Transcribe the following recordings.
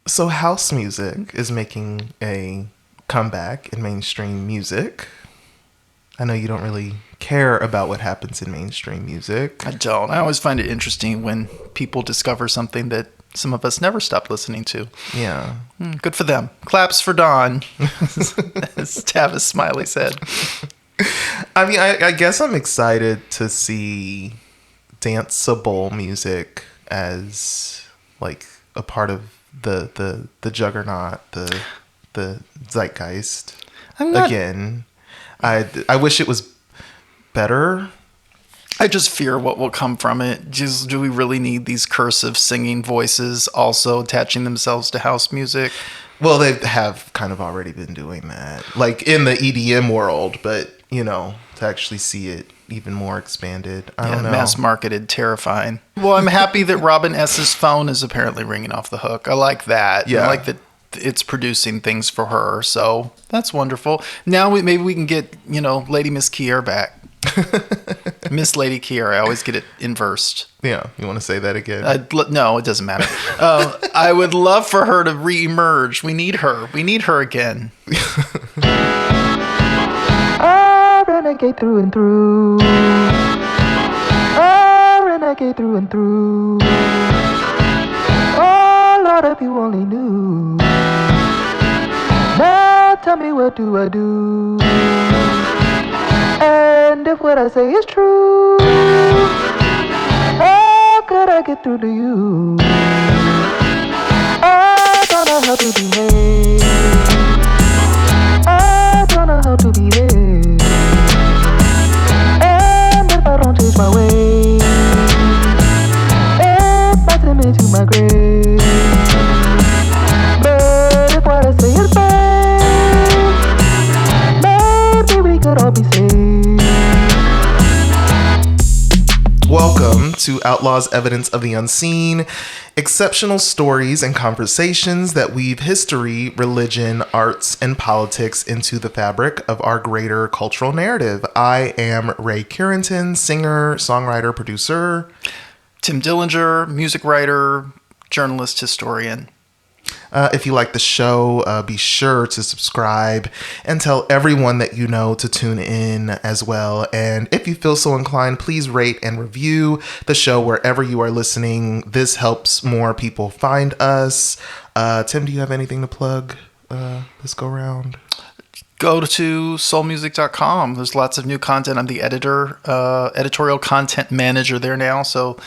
So house music is making a comeback in mainstream music. I know you don't really care about what happens in mainstream music. I don't. I always find it interesting when people discover something that some of us never stopped listening to. Yeah. Good for them. Claps for Dawn, as Tavis Smiley said. I mean, I guess I'm excited to see danceable music as like a part of the juggernaut, the zeitgeist. Again, I wish it was better. I just fear what will come from it. Do we really need these cursive singing voices also attaching themselves to house music? Well, they have kind of already been doing that, like in the EDM world, but to actually see it even more expanded, I don't know. Mass marketed, terrifying. Well, I'm happy that Robin S.'s phone is apparently ringing off the hook. I like that. Yeah. I like that it's producing things for her, so that's wonderful. Now maybe we can get, Lady Miss Kier back. Miss Lady Kier. I always get it inversed. Yeah, you want to say that again? No, it doesn't matter. I would love for her to re-emerge. We need her. We need her again. I renegade through and through. I renegade through and through. Oh, Lord, if you only knew. Now tell me, what do I do? And if what I say is true, how could I get through to you? I don't know how to behave. I don't know how to behave. And if I don't change my ways, it might send me to my grave. But if what I say is bad, maybe we could all be saved. Welcome to Outlaws Evidence of the Unseen, exceptional stories and conversations that weave history, religion, arts, and politics into the fabric of our greater cultural narrative. I am Ray Carrington, singer, songwriter, producer. Tim Dillinger, music writer, journalist, historian. If you like the show, be sure to subscribe and tell everyone that you know to tune in as well. And if you feel so inclined, please rate and review the show wherever you are listening. This helps more people find us. Tim, do you have anything to plug this go round? Go to soulmusic.com. There's lots of new content. I'm the editorial content manager there now. So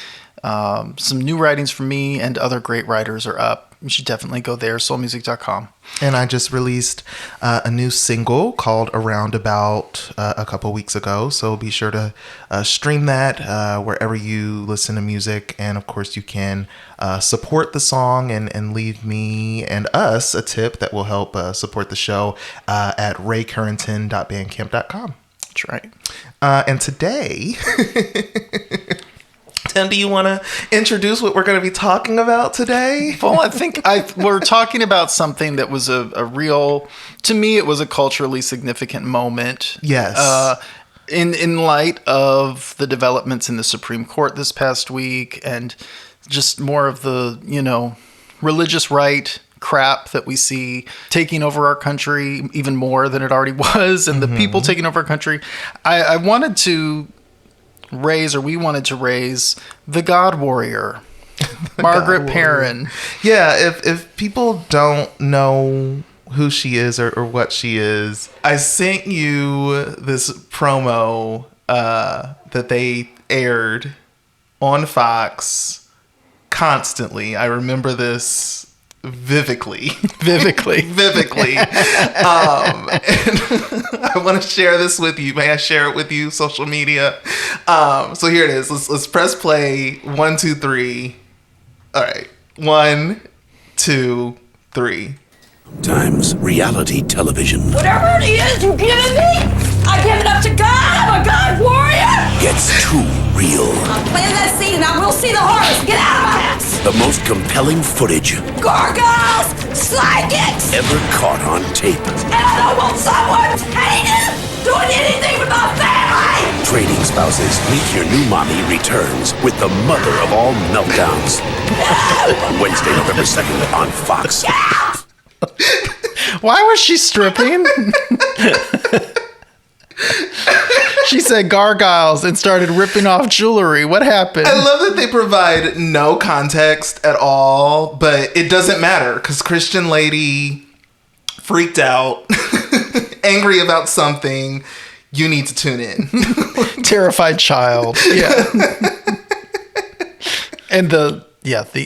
some new writings from me and other great writers are up. You should definitely go there, soulmusic.com. And I just released a new single called Around About a couple weeks ago. So be sure to stream that wherever you listen to music. And of course, you can support the song and leave me and us a tip that will help support the show at raycarrington.bandcamp.com. That's right. And today... Tim, do you want to introduce what we're going to be talking about today? Well, I think we're talking about something that was a real, to me, it was a culturally significant moment. Yes. In light of the developments in the Supreme Court this past week and just more of the, religious right crap that we see taking over our country even more than it already was, and the people taking over our country. I wanted to we wanted to raise the God Warrior, Marguerite Perrin. Yeah, if people don't know who she is or what she is, I sent you this promo that they aired on Fox constantly. I remember this vividly. And I want to share this with you. May I share it with you? Social media. So here it is. Let's press play. 1, 2, 3. All right. 1, 2, 3. Times reality television Whatever it is you've given me, I give it up to God. I'm a God warrior. gets too real. I'm planting that seed and I will see the harvest. Get out of my house. The most compelling footage Gargoyles, psychics, ever caught on tape. and I don't want someone hanging, doing anything with my family. Trading Spouses Meet Your New Mommy returns with the mother of all meltdowns. Wednesday, November 2nd on Fox. Why was she stripping? She said gargoyles and started ripping off jewelry. What happened? I love that they provide no context at all, but it doesn't matter because Christian lady freaked out, angry about something. You need to tune in. Terrified child. Yeah. And the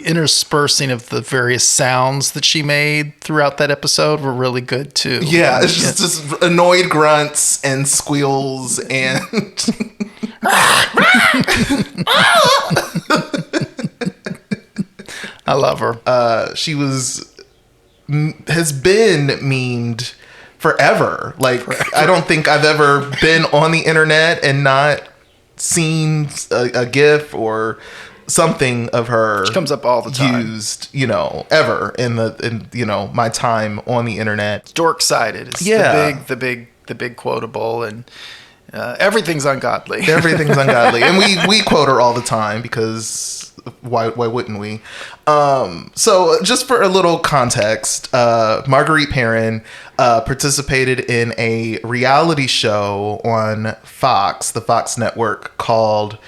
interspersing of the various sounds that she made throughout that episode were really good too. Yeah, it's just annoyed grunts and squeals and I love her. She has been memed forever. I don't think I've ever been on the internet and not seen a GIF or something of her. She comes up all the time. Used, ever in my time on the internet. Dork-sided is the big quotable, and everything's ungodly. Everything's ungodly, and we quote her all the time because why wouldn't we? So just for a little context, Marguerite Perrin participated in a reality show on Fox, the Fox network, called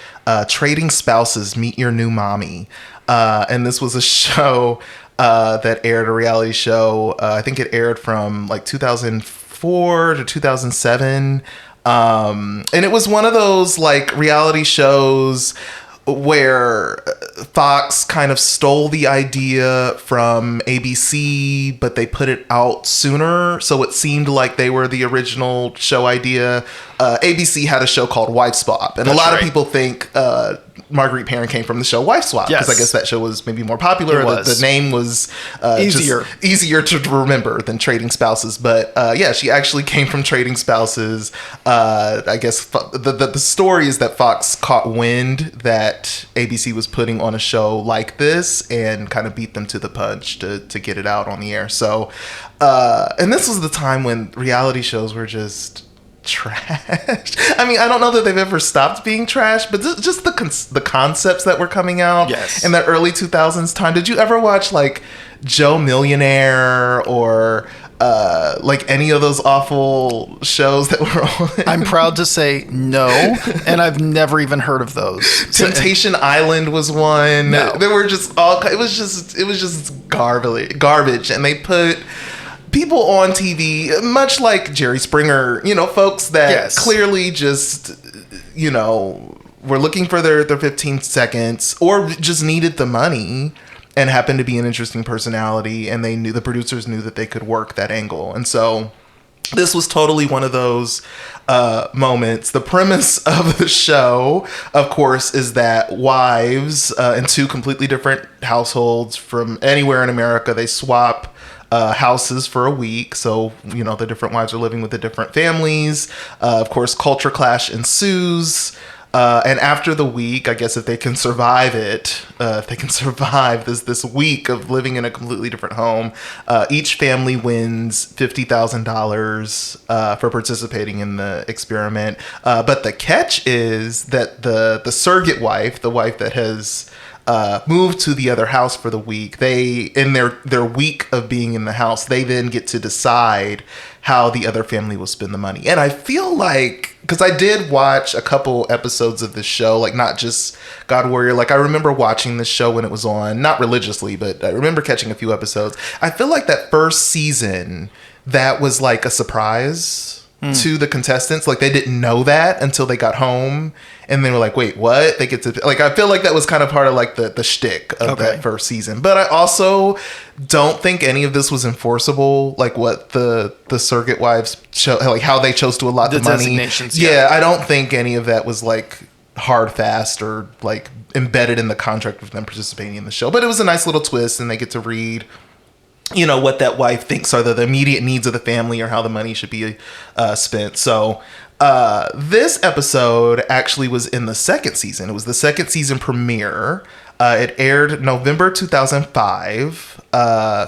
Trading Spouses Meet Your New Mommy. And this was a show that aired, a reality show. I think it aired from 2004 to 2007. And it was one of those reality shows where Fox kind of stole the idea from ABC, but they put it out sooner, so it seemed like they were the original show idea. ABC had a show called Wife Swap, and a lot of people think Marguerite Perrin came from the show Wife Swap, because I guess that show was maybe more popular. The name was easier to remember than Trading Spouses. But she actually came from Trading Spouses. I guess the story is that Fox caught wind that ABC was putting on a show like this and kind of beat them to the punch to get it out on the air. So, and this was the time when reality shows were just trash. I mean, I don't know that they've ever stopped being trash, but just the concepts that were coming out in the early 2000s time. Did you ever watch Joe Millionaire or any of those awful shows that were on? I'm proud to say no, and I've never even heard of those. Temptation Island was one. No. There were just it was just garbage, and they put people on TV, much like Jerry Springer, folks that clearly just, were looking for their 15 seconds or just needed the money and happened to be an interesting personality, and the producers knew that they could work that angle. And so this was totally one of those moments. The premise of the show, of course, is that wives in two completely different households from anywhere in America, they swap houses for a week. So, the different wives are living with the different families. Of course, culture clash ensues. And after the week, I guess if they can survive it, if they can survive this week of living in a completely different home, each family wins $50,000 for participating in the experiment. But the catch is that the surrogate wife, the wife that has moved to the other house for the week, they, in their week of being in the house, they then get to decide how the other family will spend the money. And I feel like, because I did watch a couple episodes of this show, not just God Warrior, I remember watching this show when it was on, not religiously, but I remember catching a few episodes. I feel like that first season, that was a surprise to the contestants. They didn't know that until they got home, and they were like, wait, what? They get to I feel like that was kind of part of the shtick of that first season. But I also don't think any of this was enforceable, what the surrogate wives how they chose to allot the money. Designations, I don't think any of that was hard fast or embedded in the contract with them participating in the show. But it was a nice little twist, and they get to read what that wife thinks are the immediate needs of the family or how the money should be spent. So this episode actually was in the second season. It was the second season premiere. It aired November 2005.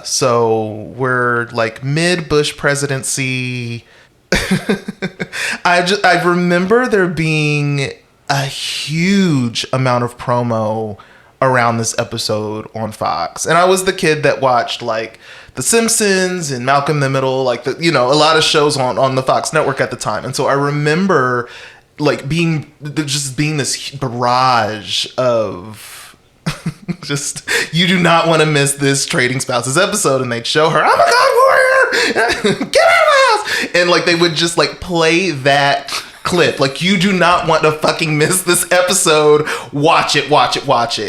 So we're mid-Bush presidency, I remember there being a huge amount of promo around this episode on Fox, and I was the kid that watched like The Simpsons and Malcolm in the Middle, like a lot of shows on the Fox network at the time, and so I remember like being this barrage of just, you do not want to miss this Trading Spouses episode, and they'd show her, oh my god, warrior, get out of my house, and like they would just like play that clip, like, you do not want to fucking miss this episode, watch it.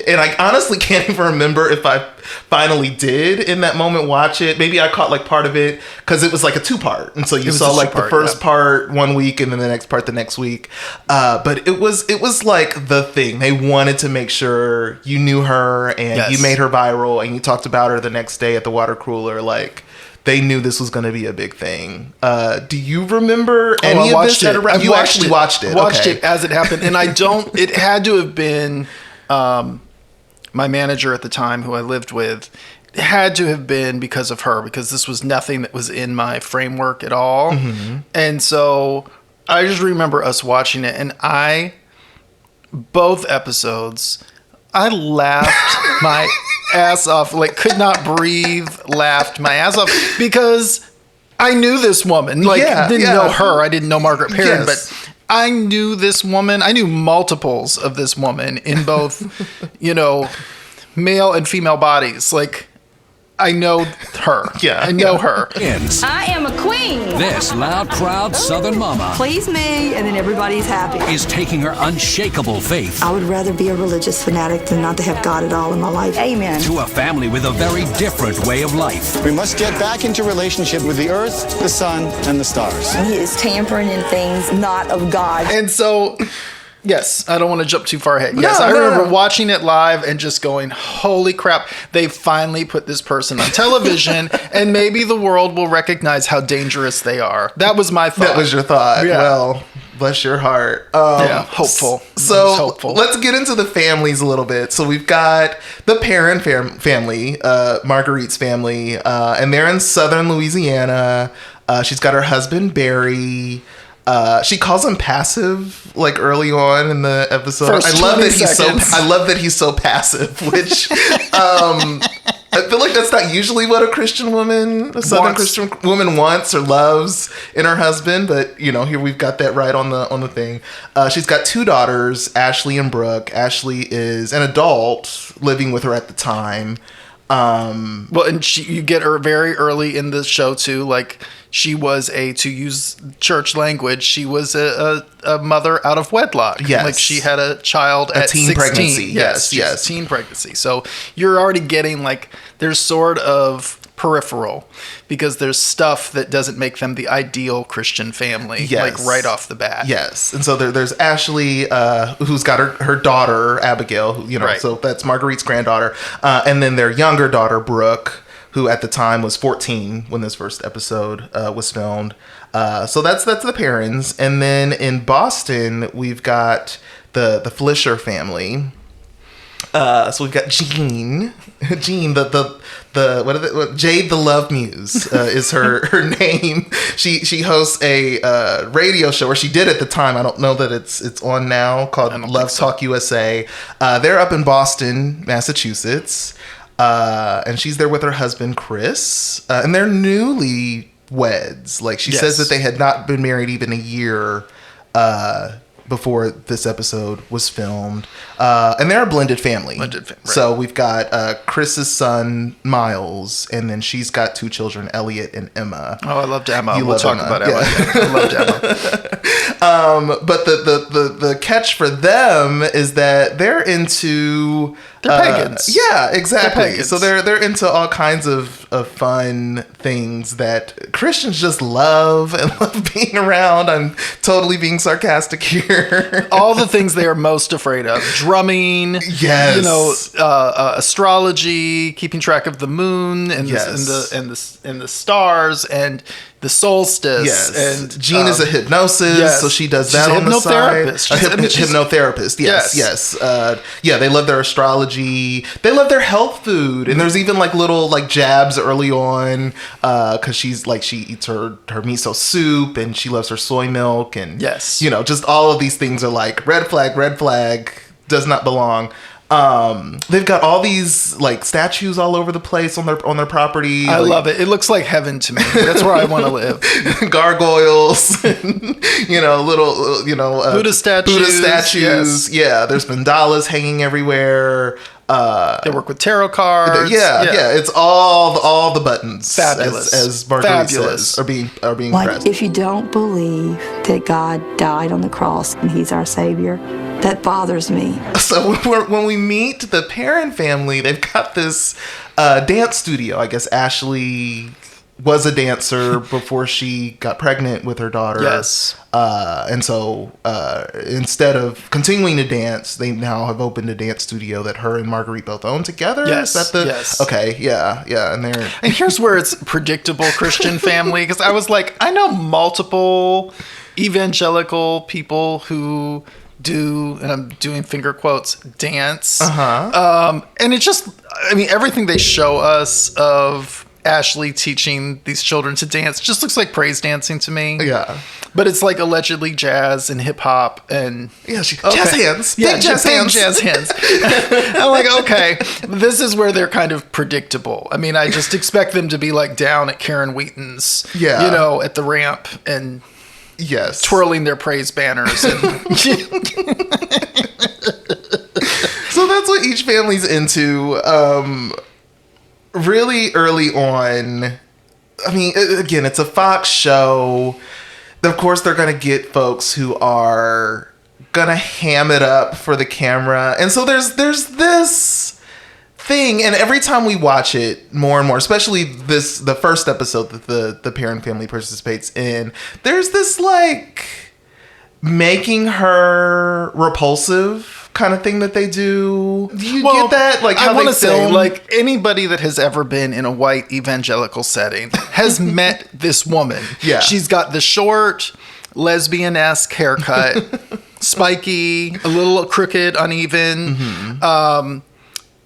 And I honestly can't even remember if I finally did in that moment watch it. Maybe I caught like part of it because it was like a 2-part, and so you saw like the first part one week and then the next part the next week, but it was like the thing. They wanted to make sure you knew her, and you made her viral, and you talked about her the next day at the water cooler. Like, they knew this was going to be a big thing. Do you remember any of this? You actually watched it. Watched it as it happened, and I don't. It had to have been my manager at the time, who I lived with. It had to have been because of her, because this was nothing that was in my framework at all, and so I just remember us watching it, and both episodes, I laughed my ass off, like could not breathe, laughed my ass off, because I knew this woman, like didn't know her. I didn't know Margaret Perrin, but I knew this woman. I knew multiples of this woman in both, male and female bodies. Like, I know her. I know her. I am a queen. This loud, proud Southern mama Please me, and then everybody's happy. is taking her unshakable faith I would rather be a religious fanatic than not to have God at all in my life. Amen. to a family with a very different way of life. We must get back into relationship with the earth, the sun, and the stars. He is tampering in things not of God. And so, yes, I don't want to jump too far ahead. Yes, I remember watching it live and just going, holy crap, they finally put this person on television, and maybe the world will recognize how dangerous they are. That was my thought. That was your thought. Yeah. Well, bless your heart. Hopeful. So Hopeful. let's get into the families a little bit. So we've got the Perrin family, Marguerite's family, and they're in southern Louisiana. She's got her husband, Barry. She calls him passive, like early on in the episode. First 20 seconds. I love that he's so passive, which I feel like that's not usually what a southern Christian woman wants or loves in her husband. But here we've got that right on the thing. She's got 2 daughters, Ashley and Brooke. Ashley is an adult living with her at the time. Well, and you get her very early in the show too. Like, she was to use church language, she was a mother out of wedlock. Yes. Like, she had a child at teen 16. pregnancy. Yes. Teen pregnancy. So you're already getting like, there's sort of peripheral, because there's stuff that doesn't make them the ideal Christian family, like right off the bat. Yes. And so there's Ashley, who's got her daughter, Abigail, Right. So that's Marguerite's granddaughter. And then their younger daughter, Brooke, who at the time was 14 when this first episode was filmed. So that's the Perrins. And then in Boston, we've got the Flisher family. So we've got Jean, Jade the Love Muse is her name. She hosts a radio show, or she did at the time. I don't know that it's on now, called Love Talk USA. They're up in Boston, Massachusetts, and she's there with her husband Chris, and they're newlyweds. Like, she says that they had not been married even a year before this episode was filmed, and they're a blended family. Right. So we've got Chris's son Miles, and then she's got 2 children, Elliot and Emma. Oh, I loved Emma. You We'll love talk Emma. about Emma. Yeah. Yeah. I loved Emma. But the catch for them is that they're into They're pagans. Yeah, exactly. They're pagans. So they're into all kinds of fun things that Christians just love and love being around. I'm totally being sarcastic here. All the things they are most afraid of: drumming, Yes. astrology, keeping track of the moon and the stars, and the solstice. Yes. And Jean is a hypnosis. Yes. so she does She's that a on the side. hypnotherapist. Hypnotherapist, yes, yes. Yeah, they love their astrology. They love their health food, and there's even like little like jabs early on because she's like she eats her miso soup and she loves her soy milk, and yes, you know, just all of these things are like red flag, does not belong. They've got all these like statues all over the place on their property. I like, love it. It looks like heaven to me. That's where I want to live. Gargoyles, and, you know, little, you know, Buddha statues. Yes. Yeah, there's mandalas hanging everywhere. They work with tarot cards. Yeah. It's all the buttons. Fabulous. As Marguerite says, are being Like, pressed. if you don't believe that God died on the cross and he's our savior, that bothers me. So when we meet the Perrin family, they've got this dance studio. I guess Ashley was a dancer before she got pregnant with her daughter. Yes. And so instead of continuing to dance, they now have opened a dance studio that her and Marguerite both own together. Yes. Is that the, yes. Okay. Yeah. And here's where it's predictable Christian family, because I was like, I know multiple evangelical people who do, and I'm doing finger quotes, dance. And it just, I mean, everything they show us of Ashley teaching these children to dance just looks like praise dancing to me. Yeah. But it's like allegedly jazz and hip hop and jazz hands. Yeah, Big jazz hands. jazz hands. I'm like, okay, this is where they're kind of predictable. I mean, I just expect them to be like down at Karen Wheaton's, you know, at the ramp and twirling their praise banners. And so that's what each family's into. Really early on, I mean, again, it's a Fox show. Of course, they're going to get folks who are going to ham it up for the camera. And so there's this thing, and every time we watch it more and more, especially the first episode that the Perrin family participates in, there's this like making her repulsive kind of thing that they do. Do you get that? Like, how I want to they say, film? like, anybody that has ever been in a white evangelical setting has met this woman. Yeah. She's got the short, lesbian-esque haircut, spiky, a little crooked, uneven.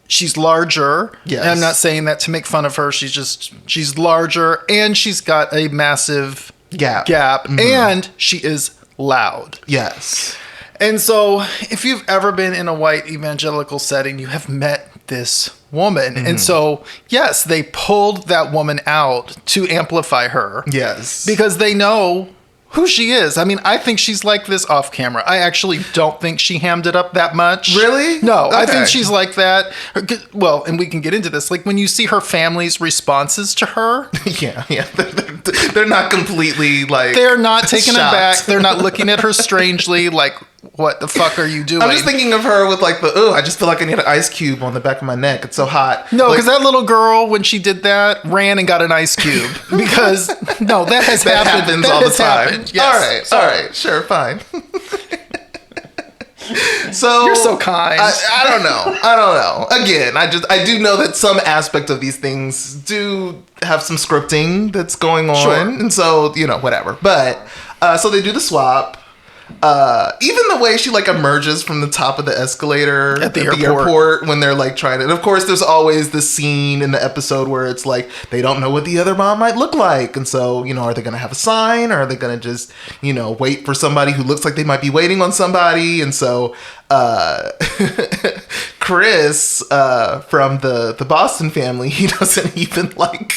She's larger. Yes. And I'm not saying that to make fun of her. She's larger, and she's got a massive gap. And she is loud. Yes. And so if you've ever been in a white evangelical setting, you have met this woman. And so, yes, they pulled that woman out to amplify her. Yes. Because they know who she is. I mean, I think she's like this off camera. I actually don't think she hammed it up that much. Really? No, I Okay. think she's like that. Well, and we can get into this. Like, when you see her family's responses to her, yeah. They're not completely like. they're not taken shocked. aback. They're not looking at her strangely like, what the fuck are you doing? I'm just thinking of her with like I just feel like I need an ice cube on the back of my neck. It's so hot. No, Like, because that little girl, when she did that, ran and got an ice cube. Because, no, that has that happened. happens all the time. Happened. Yes. All right, sure, fine. So You're so kind. I don't know. Again, I do know that some aspect of these things do have some scripting that's going on, Sure. and so you know whatever. But so they do the swap. Even the way she like emerges from the top of the escalator At the airport when they're like trying to, and of course there's always the scene in the episode where it's like they don't know what the other mom might look like, and so you know, are they gonna have a sign, or are they gonna just, you know, wait for somebody who looks like they might be waiting on somebody? And so Chris from the Boston family, he doesn't even like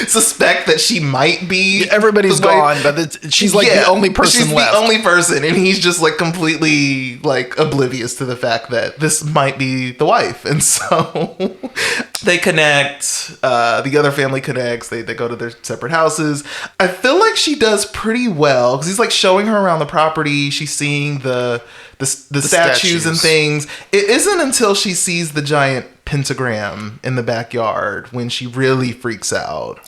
suspect that she might be. Everybody's the wife. gone, but she's like the only person she's left. the only person, and he's just like completely like oblivious to the fact that this might be the wife. And so they connect. The other family connects. They go to their separate houses. I feel like she does pretty well because he's like showing her around the property. She's seeing the statues and things. It isn't until she sees the giant pentagram in the backyard when she really freaks out.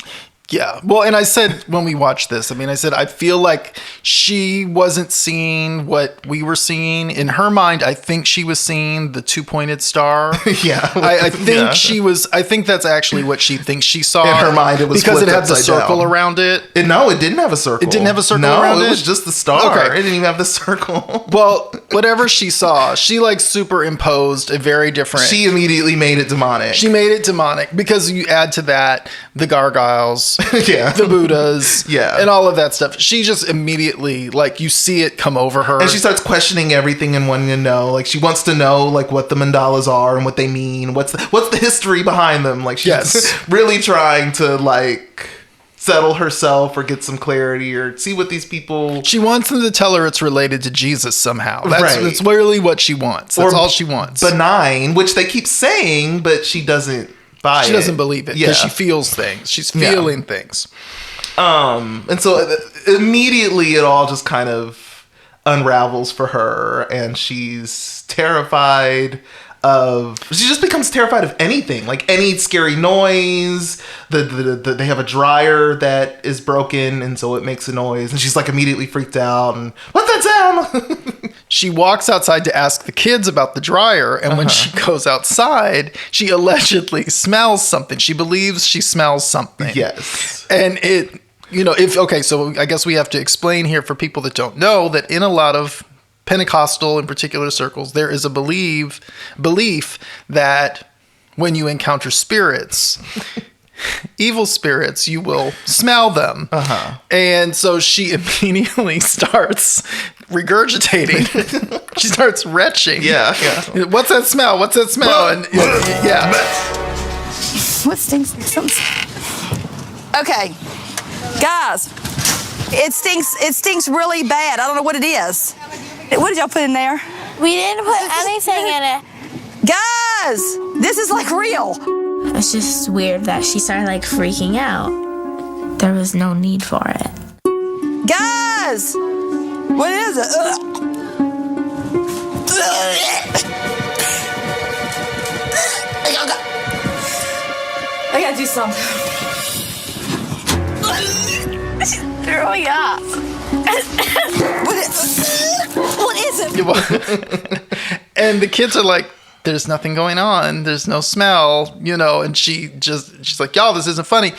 Yeah. Well, and I said when we watched this, I said, I feel like she wasn't seeing what we were seeing. In her mind, I think she was seeing the two-pointed star. Yeah. I think she was, I think that's actually what she thinks she saw. In her mind, it was because it flipped had the upside circle down. around it. No, it didn't have a circle. It didn't have a circle no, around it? it was just the star. Okay. It didn't even have the circle. Well, whatever she saw, she like superimposed a very different. She immediately made it demonic. She made it demonic because you add to that the gargoyles, Yeah. the Buddhas, Yeah. and all of that stuff. She just immediately, like, you see it come over her. And she starts questioning everything and wanting to know. Like, she wants to know, like, what the mandalas are and what they mean. What's the history behind them? Like, she's really trying to, like, settle herself or get some clarity or see what these people... She wants them to tell her it's related to Jesus somehow. That's Right. really what she wants. That's Or all she wants. Benign, which they keep saying, but she doesn't buy it. She doesn't believe it Yeah. because she feels things. She's feeling things. And so immediately it all just kind of unravels for her, and she's terrified she just becomes terrified of anything, like any scary noise. They have a dryer that is broken, and so it makes a noise, and she's like immediately freaked out. And what's that sound? She walks outside to ask the kids about the dryer, and when she goes outside, she allegedly smells something. She believes she smells something. Yes. And it, so I guess we have to explain here for people that don't know that in a lot of Pentecostal in particular circles, there is a belief that when you encounter spirits, evil spirits, you will smell them. And so she immediately starts regurgitating. She starts retching. Yeah. What's that smell? What's that smell? And yeah. What stinks? Okay, guys, it stinks really bad. I don't know what it is. What did y'all put in there? We didn't put anything in it. Guys, this is like real. It's just weird that she started like freaking out. There was no need for it. Guys, what is it? I gotta do something. She's throwing up. What is it? And the kids are like, there's nothing going on. There's no smell, and she's like, y'all, this isn't funny.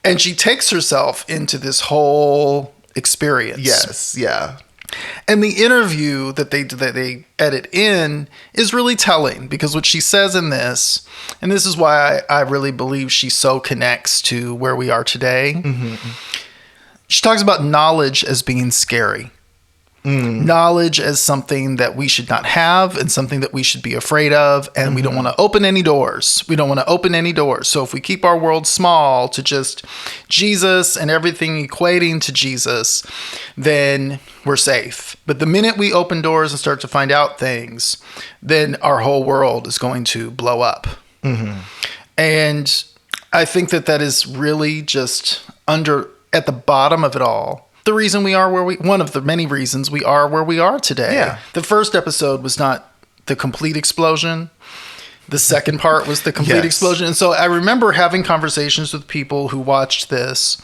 And she takes herself into this whole experience. Yes. Yeah. And the interview that they edit in is really telling, because what she says in this, and this is why I really believe she so connects to where we are today. Mm-hmm. She talks about knowledge as being scary. Knowledge as something that we should not have and something that we should be afraid of. And we don't want to open any doors. So if we keep our world small to just Jesus and everything equating to Jesus, then we're safe. But the minute we open doors and start to find out things, then our whole world is going to blow up. Mm-hmm. And I think that is really just at the bottom of it all. The reason one of the many reasons we are where we are today. Yeah. The first episode was not the complete explosion. The second part was the complete explosion. And so I remember having conversations with people who watched this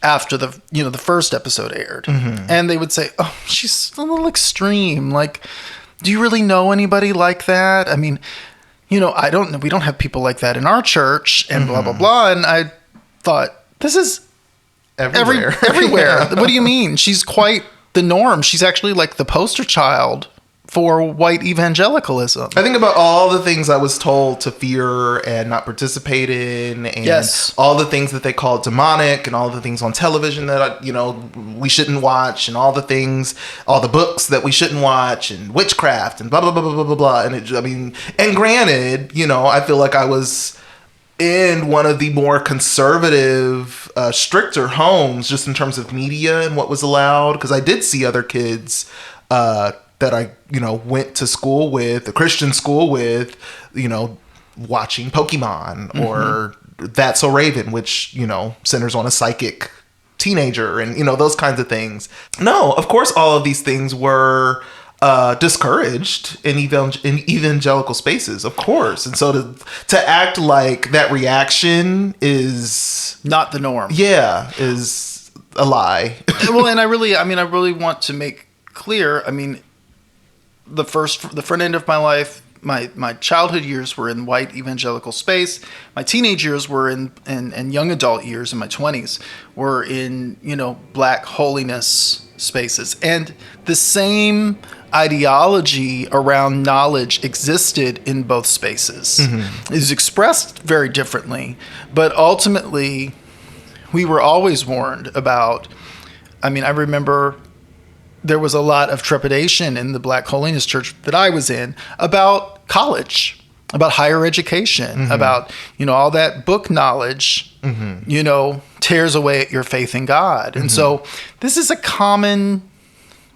after the first episode aired. Mm-hmm. And they would say, oh, she's a little extreme. Like, do you really know anybody like that? I mean, we don't have people like that in our church and blah, blah, blah. And I thought, this is everywhere. Yeah. What do you mean? She's quite the norm. She's actually like the poster child for white evangelicalism. I think about all the things I was told to fear and not participate in, and all the things that they call demonic, and all the things on television that we shouldn't watch, and all the books that we shouldn't watch, and witchcraft, and blah blah blah blah blah blah blah. And granted, I feel like I was in one of the more conservative, stricter homes, just in terms of media and what was allowed, because I did see other kids that I, went to school with, a Christian school with, watching Pokemon or That's So Raven, which, centers on a psychic teenager and, those kinds of things. No, of course, all of these things were discouraged in evangelical spaces, of course. And so to act like that reaction is not the norm. Yeah, is a lie. Well, and I really want to make clear, the front end of my life, my childhood years were in white evangelical space. My teenage years were and young adult years in my 20s were in, black holiness spaces. And the same ideology around knowledge existed in both spaces. It was expressed very differently, but ultimately we were always warned about, I remember there was a lot of trepidation in the Black Holiness Church that I was in about college, about higher education, about, all that book knowledge, tears away at your faith in God. And so this is a common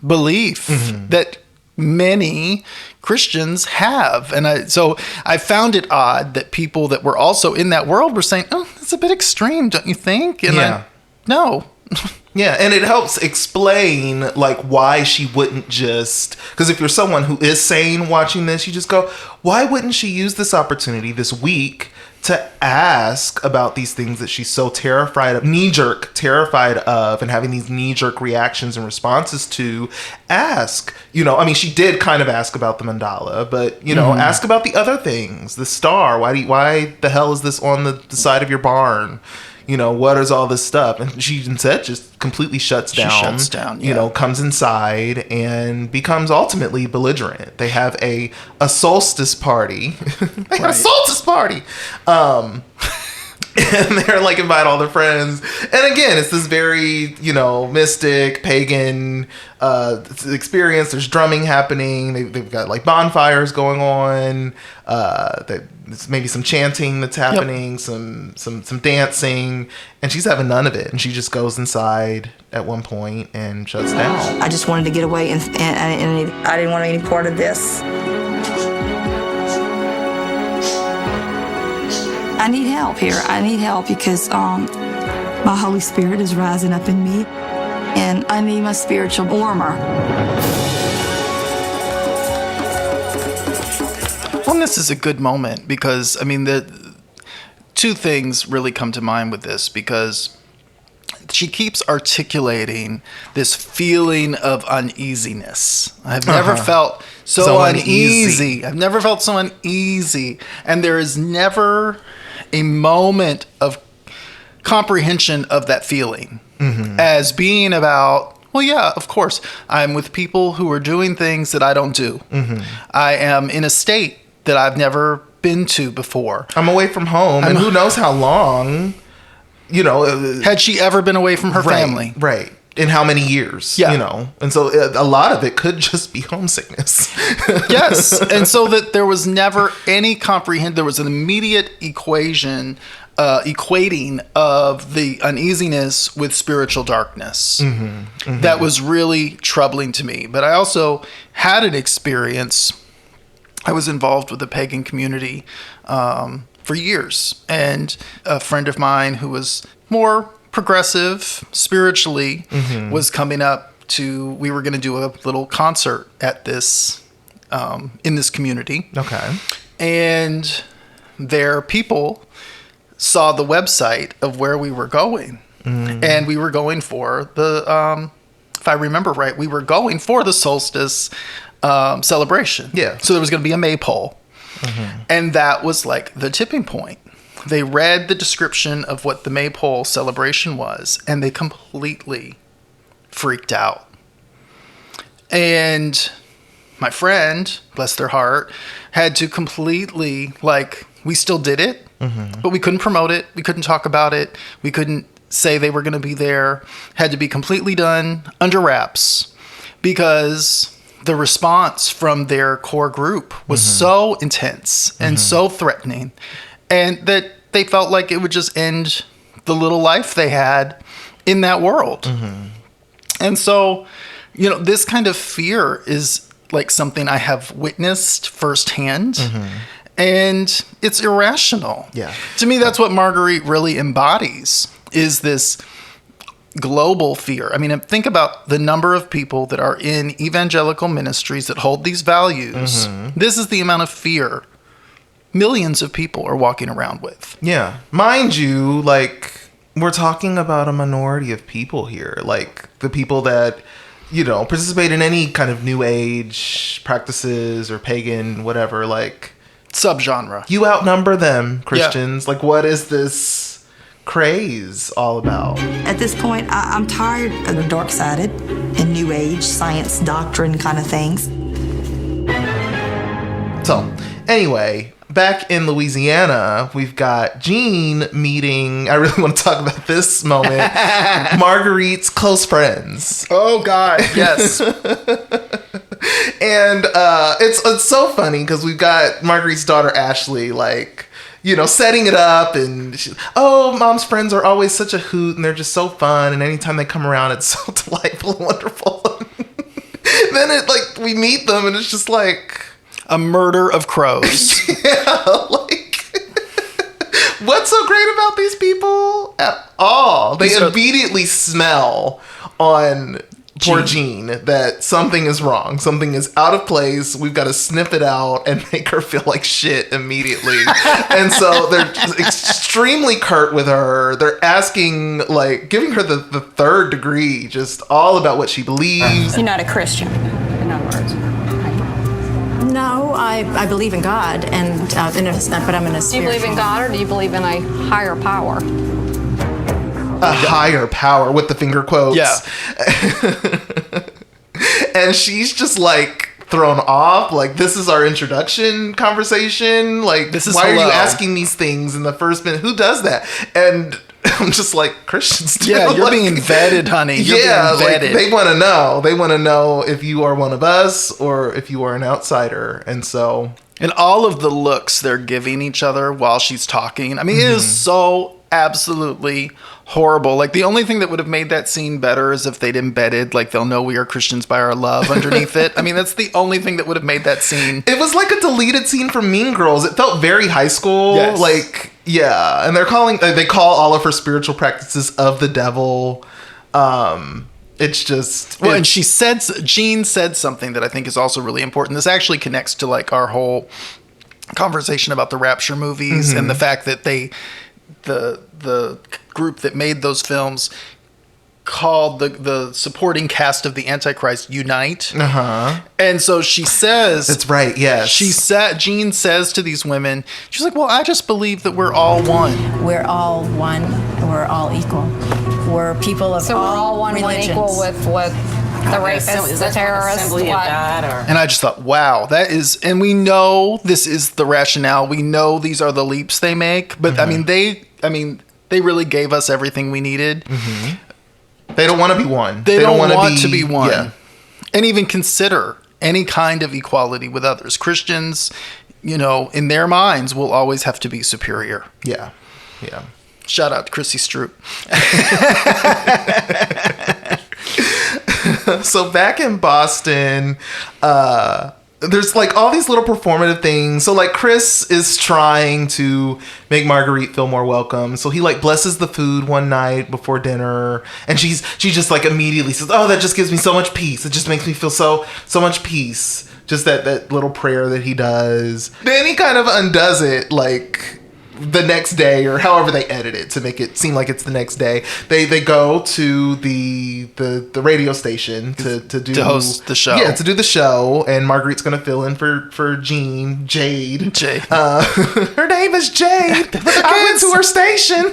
belief that many Christians have. And so I found it odd that people that were also in that world were saying, oh, it's a bit extreme, don't you think? And no. Yeah, and it helps explain why she wouldn't just, because if you're someone who is sane watching this, you just go, why wouldn't she use this opportunity this week to ask about these things that she's so terrified of, terrified of, and having these knee-jerk reactions and responses to? Ask, she did kind of ask about the mandala, but ask about the other things, the star. Why the hell is this on the side of your barn? What is all this stuff? And she instead just completely shuts down. She shuts down, comes inside and becomes ultimately belligerent. They have a solstice party. They have a solstice party. And they're invite all their friends. And again, it's this very, mystic, pagan experience. There's drumming happening. They've got bonfires going on. There's maybe some chanting that's happening, some dancing, and she's having none of it. And she just goes inside at one point and shuts down. I just wanted to get away, and I didn't want any part of this. I need help here. I need help because my Holy Spirit is rising up in me, and I need my spiritual warmer. Well, this is a good moment because, the two things really come to mind with this, because she keeps articulating this feeling of uneasiness. I've never felt so uneasy. I've never felt so uneasy. And there is never a moment of comprehension of that feeling as being about, well, yeah, of course, I'm with people who are doing things that I don't do. I am in a state that I've never been to before. I'm away from home, and who knows how long, had she ever been away from her family? Right. In how many years, And so a lot of it could just be homesickness. Yes. And so that there was never any there was an immediate equating of the uneasiness with spiritual darkness. That was really troubling to me. But I also had an experience. I was involved with the pagan community for years. And a friend of mine who was more progressive spiritually was coming up we were going to do a little concert at this, in this community. Okay. And their people saw the website of where we were going. And we were going for the, if I remember right, we were going for the solstice celebration. Yeah. So there was going to be a maypole. And that was the tipping point. They read the description of what the maypole celebration was, and they completely freaked out. And my friend, bless their heart, had to completely, we still did it, but we couldn't promote it. We couldn't talk about it. We couldn't say they were going to be there. Had to be completely done under wraps, because the response from their core group was so intense and so threatening, and that they felt like it would just end the little life they had in that world. And so, this kind of fear is something I have witnessed firsthand, and it's irrational. Yeah. To me, that's what Marguerite really embodies, is this global fear. I mean, think about the number of people that are in evangelical ministries that hold these values. This is the amount of fear millions of people are walking around with. Yeah. Mind you, like, we're talking about a minority of people here. Like, the people that, you know, participate in any kind of new age practices or pagan, whatever, like... subgenre. You outnumber them, Christians. Yeah. Like, what is this craze all about? At this point, I'm tired of the dork-sided and new age science doctrine kind of things. So, anyway, back in Louisiana, we've got Jean meeting, I really want to talk about this moment, Marguerite's close friends. Oh, God, yes. And it's so funny because we've got Marguerite's daughter, Ashley, like, you know, setting it up, and mom's friends are always such a hoot, and they're just so fun, and anytime they come around, it's so delightful and wonderful. Then we meet them, and it's just like... a murder of crows. Yeah, like... what's so great about these people at all? They immediately smell on... poor Jean, that something is wrong. Something is out of place. We've got to sniff it out and make her feel like shit immediately. And so they're extremely curt with her. They're asking, like, giving her the third degree, just all about what she believes. You're not a Christian, in other words. No, I believe in God, and but I'm in a spiritual... Do you believe in God, or do you believe in a higher power? A higher power, with the finger quotes. Yeah. And she's just like thrown off. Like, this is our introduction conversation. Like, this is why hello. are you asking these things in the first minute? Who does that? And I'm just like, Christians do. Yeah, you're like, being vetted, honey. You're being vetted. Like, they want to know. They want to know if you are one of us or if you are an outsider. And so... and all of the looks they're giving each other while she's talking. I mean, it is so absolutely horrible. Like, the only thing that would have made that scene better is if they'd embedded, like, they'll know we are Christians by our love underneath it. I mean, that's the only thing that would have made that scene. It was like a deleted scene from Mean Girls. It felt very high school. Yes. Like, yeah. And they call all of her spiritual practices of the devil. It's just... well, and Jean said something that I think is also really important. This actually connects to, like, our whole conversation about the Rapture movies and the fact that the group that made those films called the supporting cast of the Antichrist Unite. And so she says... that's right, yes. Jean says to these women, she's like, well, I just believe that we're all one. We're all one. We're all equal. We're people of all we're all one religions. Equal with the rapists, the terrorists, what? And I just thought, wow, that is... and we know this is the rationale. We know these are the leaps they make. But, I mean, they really gave us everything we needed. They don't want to be one. They don't want to be one. Yeah. And even consider any kind of equality with others. Christians, you know, in their minds, will always have to be superior. Yeah. Yeah. Shout out to Chrissy Stroop. So back in Boston, there's like all these little performative things. So like Chris is trying to make Marguerite feel more welcome. So he like blesses the food one night before dinner, and she just like immediately says, "Oh, that just gives me so much peace. It just makes me feel so much peace." Just that little prayer that he does. Then he kind of undoes it like the next day, or however they edit it to make it seem like it's the next day. They go to the radio station to host the show. Yeah, to do the show, and Marguerite's gonna fill in for Jade. Her name is Jade. I went to her station.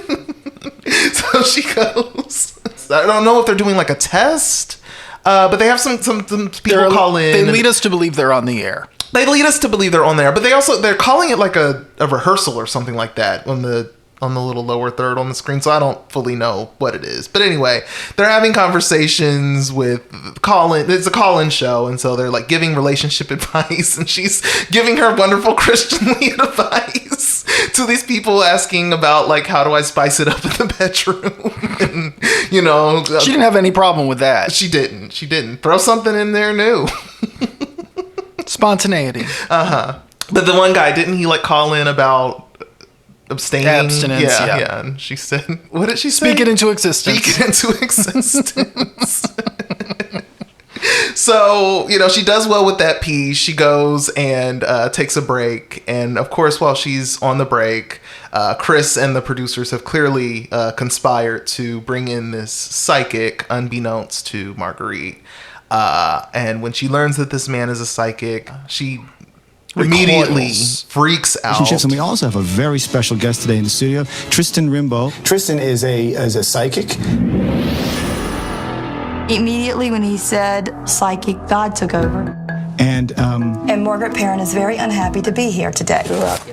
So she goes. I don't know if they're doing like a test, but they have some people call in. They lead us to believe they're on the air. They lead us to believe they're on there, but they're calling it like a rehearsal or something like that on the little lower third on the screen, so I don't fully know what it is. But anyway, they're having conversations with Colin. It's a call-in show, and so they're like giving relationship advice, and she's giving her wonderful Christianly advice to these people asking about like, how do I spice it up in the bedroom? And, you know, she didn't have any problem with that. She didn't. Throw something in there new. Spontaneity. But the one guy, didn't he like call in about abstaining. Abstinence, yeah. And she said, what did she say? Speak it into existence. Speak it into existence. So, she does well with that piece. She goes and takes a break. And of course, while she's on the break, Chris and the producers have clearly conspired to bring in this psychic unbeknownst to Marguerite. And when she learns that this man is a psychic, she immediately freaks out. And we also have a very special guest today in the studio, Tristan Rimbaud. Tristan is a psychic. Immediately when he said psychic, God took over. And Margaret Perrin is very unhappy to be here today.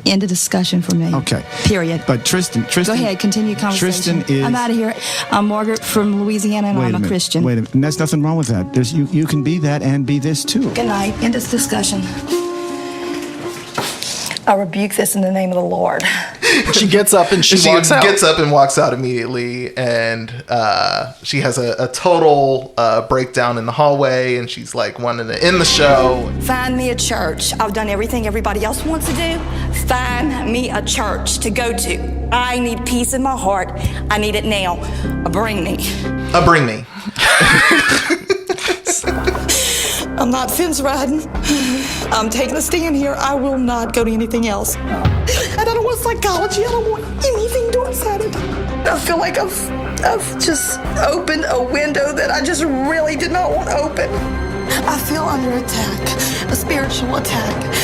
End of discussion for me. Okay. Period. But Tristan. Go ahead, continue conversation. Tristan is. I'm out of here. I'm Margaret from Louisiana, and I'm a Christian. Wait a minute. And there's nothing wrong with that. You can be that and be this too. Good night. End of discussion. I rebuke this in the name of the Lord. She gets up and she walks out. She gets up and walks out immediately, and she has a total breakdown in the hallway, and she's like wanting to end the show. Find me a church. I've done everything everybody else wants to do. Find me a church to go to. I need peace in my heart. I need it now. Bring me. Bring me. I'm not fence riding. I'm taking a stand here. I will not go to anything else. And I don't want psychology. I don't want anything dork-sided. I feel like I've just opened a window that I just really did not want open. I feel under attack, a spiritual attack.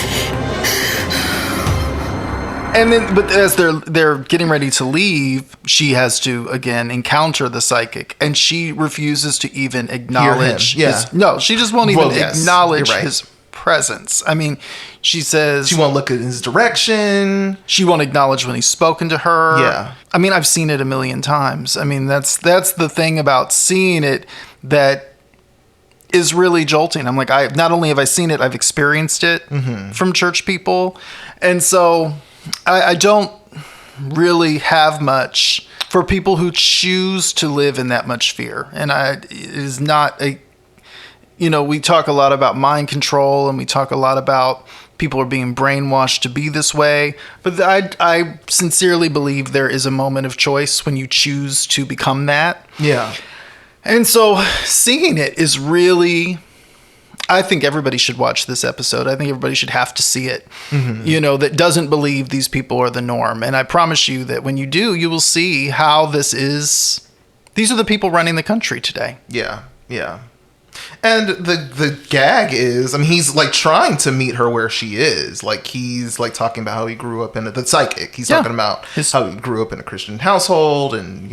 And then, but as they're getting ready to leave, she has to again encounter the psychic, and she refuses to even acknowledge. No, she just won't even acknowledge his presence. I mean, she says she won't look in his direction. She won't acknowledge when he's spoken to her. Yeah. I mean, I've seen it a million times. I mean, that's the thing about seeing it that is really jolting. I'm like, not only have I seen it, I've experienced it from church people, and so. I don't really have much for people who choose to live in that much fear. And it is not we talk a lot about mind control, and we talk a lot about people are being brainwashed to be this way. But I sincerely believe there is a moment of choice when you choose to become that. Yeah. And so seeing it is really... I think everybody should watch this episode. I think everybody should have to see it, that doesn't believe these people are the norm. And I promise you that when you do, you will see how this is. These are the people running the country today. Yeah, yeah. And the gag is, he's like trying to meet her where she is. Like he's like talking about how he grew up in the psychic. He's talking about how he grew up in a Christian household, and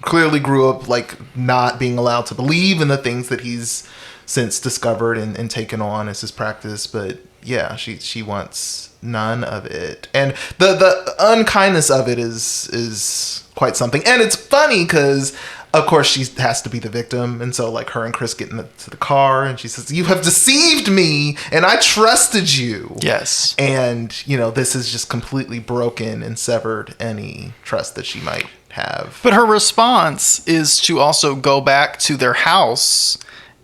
clearly grew up like not being allowed to believe in the things that he's since discovered and taken on as his practice. But yeah, she wants none of it, and the unkindness of it is quite something. And it's funny because of course she has to be the victim, and so like her and Chris get into the car, and she says, "You have deceived me, and I trusted you." Yes. And this is just completely broken and severed any trust that she might have. But her response is to also go back to their house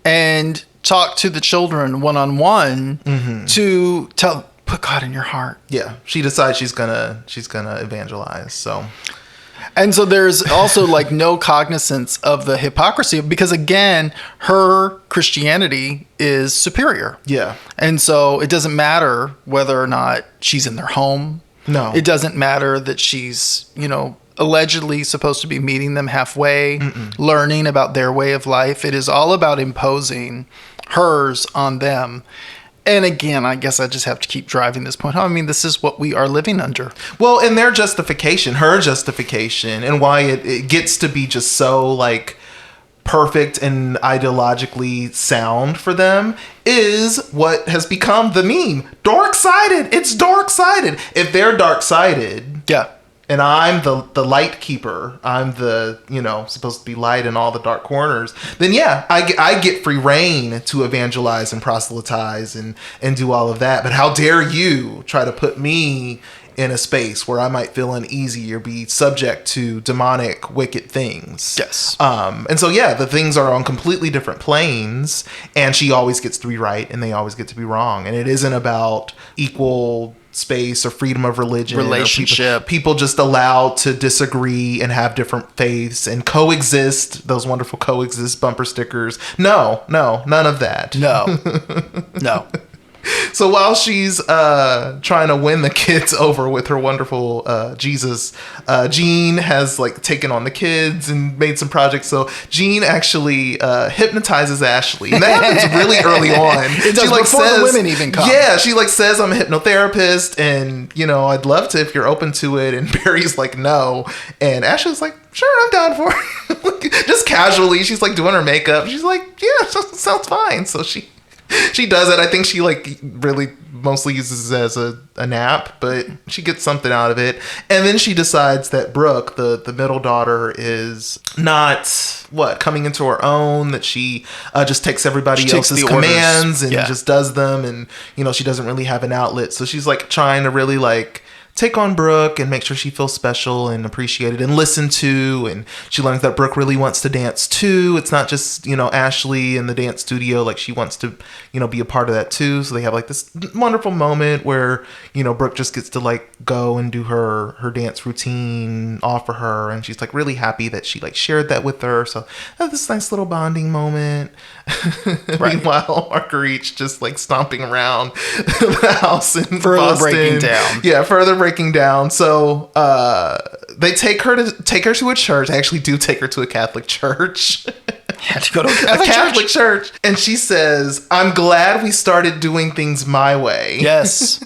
and talk to the children one-on-one to put God in your heart. Yeah, she decides she's gonna evangelize. So, and so there's also like no cognizance of the hypocrisy, because again, her Christianity is superior. Yeah, and so it doesn't matter whether or not she's in their home. No, it doesn't matter that she's allegedly supposed to be meeting them halfway, learning about their way of life. It is all about imposing hers on them. And again, I guess I just have to keep driving this point home. This is what we are living under. Well, and their justification, her justification, and why it gets to be just so like perfect and ideologically sound for them is what has become the meme. Dork-sided. It's dork-sided. If they're dark-sided, yeah, and I'm the light keeper, I'm the, supposed to be light in all the dark corners, then yeah, I get free reign to evangelize and proselytize and do all of that. But how dare you try to put me in a space where I might feel uneasy or be subject to demonic, wicked things. Yes. And so, yeah, the things are on completely different planes, and she always gets to be right and they always get to be wrong. And it isn't about equal space or freedom of religion, relationship, or people just allowed to disagree and have different faiths and coexist. Those wonderful coexist bumper stickers. No, none of that. No. So while she's trying to win the kids over with her wonderful Jesus, Jean has like taken on the kids and made some projects. So Jean actually hypnotizes Ashley, and that happens really early on. It does, like, before the women even come. Yeah, she like says, "I'm a hypnotherapist, and I'd love to if you're open to it." And Barry's like, "No," and Ashley's like, "Sure, I'm down for it." Just casually, she's like doing her makeup. She's like, "Yeah, sounds fine." So she does it. I think she like really mostly uses it as a nap, but she gets something out of it. And then she decides that Brooke, the middle daughter, is not coming into her own, that she just takes everybody else's commands and just does them. And, she doesn't really have an outlet. So she's like trying to really like take on Brooke and make sure she feels special and appreciated and listened to. And she learns that Brooke really wants to dance too. It's not just, Ashley in the dance studio. Like, she wants to, be a part of that too. So they have like this wonderful moment where, Brooke just gets to like go and do her dance routine off for her. And she's like really happy that she like shared that with her. So this nice little bonding moment. Right. Meanwhile, Marguerite's just like stomping around the house in Boston. Breaking down. Yeah, further breaking down. So they take her to a church. I actually do take her to a Catholic church. Had to go to a Catholic church. And she says, "I'm glad we started doing things my way." Yes.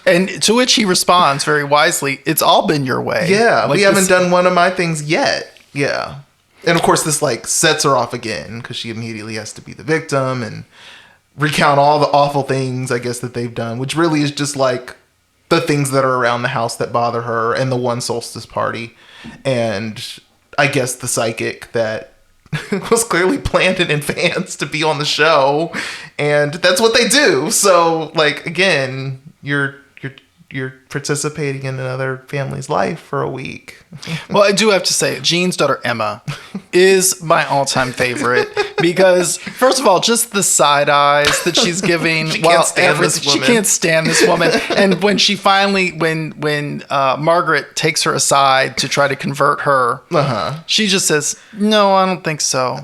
And to which he responds very wisely, "It's all been your way." Yeah, like we haven't done one of my things yet. Yeah. And of course this like sets her off again, because she immediately has to be the victim and recount all the awful things, I guess, that they've done, which really is just like the things that are around the house that bother her, and the one solstice party, and I guess the psychic that was clearly planned in advance to be on the show, and that's what they do. So like, again, you're participating in another family's life for a week. Well, I do have to say, Jean's daughter Emma is my all-time favorite, because first of all, just the side eyes that she's giving. She can't stand this woman. She can't stand this woman. And when she finally, when Margaret takes her aside to try to convert her, she just says, "No, I don't think so.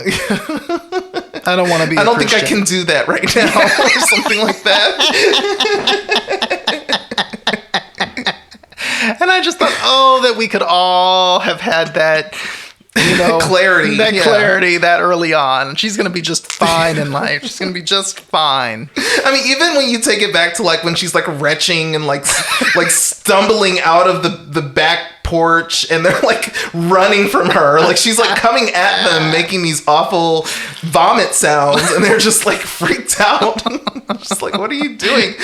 I don't want to be. I don't think I can do that right now," or something like that. And I just thought, that we could all have had that, clarity. That clarity that early on. She's going to be just fine in life. She's going to be just fine. I mean, even when you take it back to like when she's like retching and like stumbling out of the back porch, and they're like running from her, like she's like coming at them making these awful vomit sounds, and they're just like freaked out. Just like, what are you doing?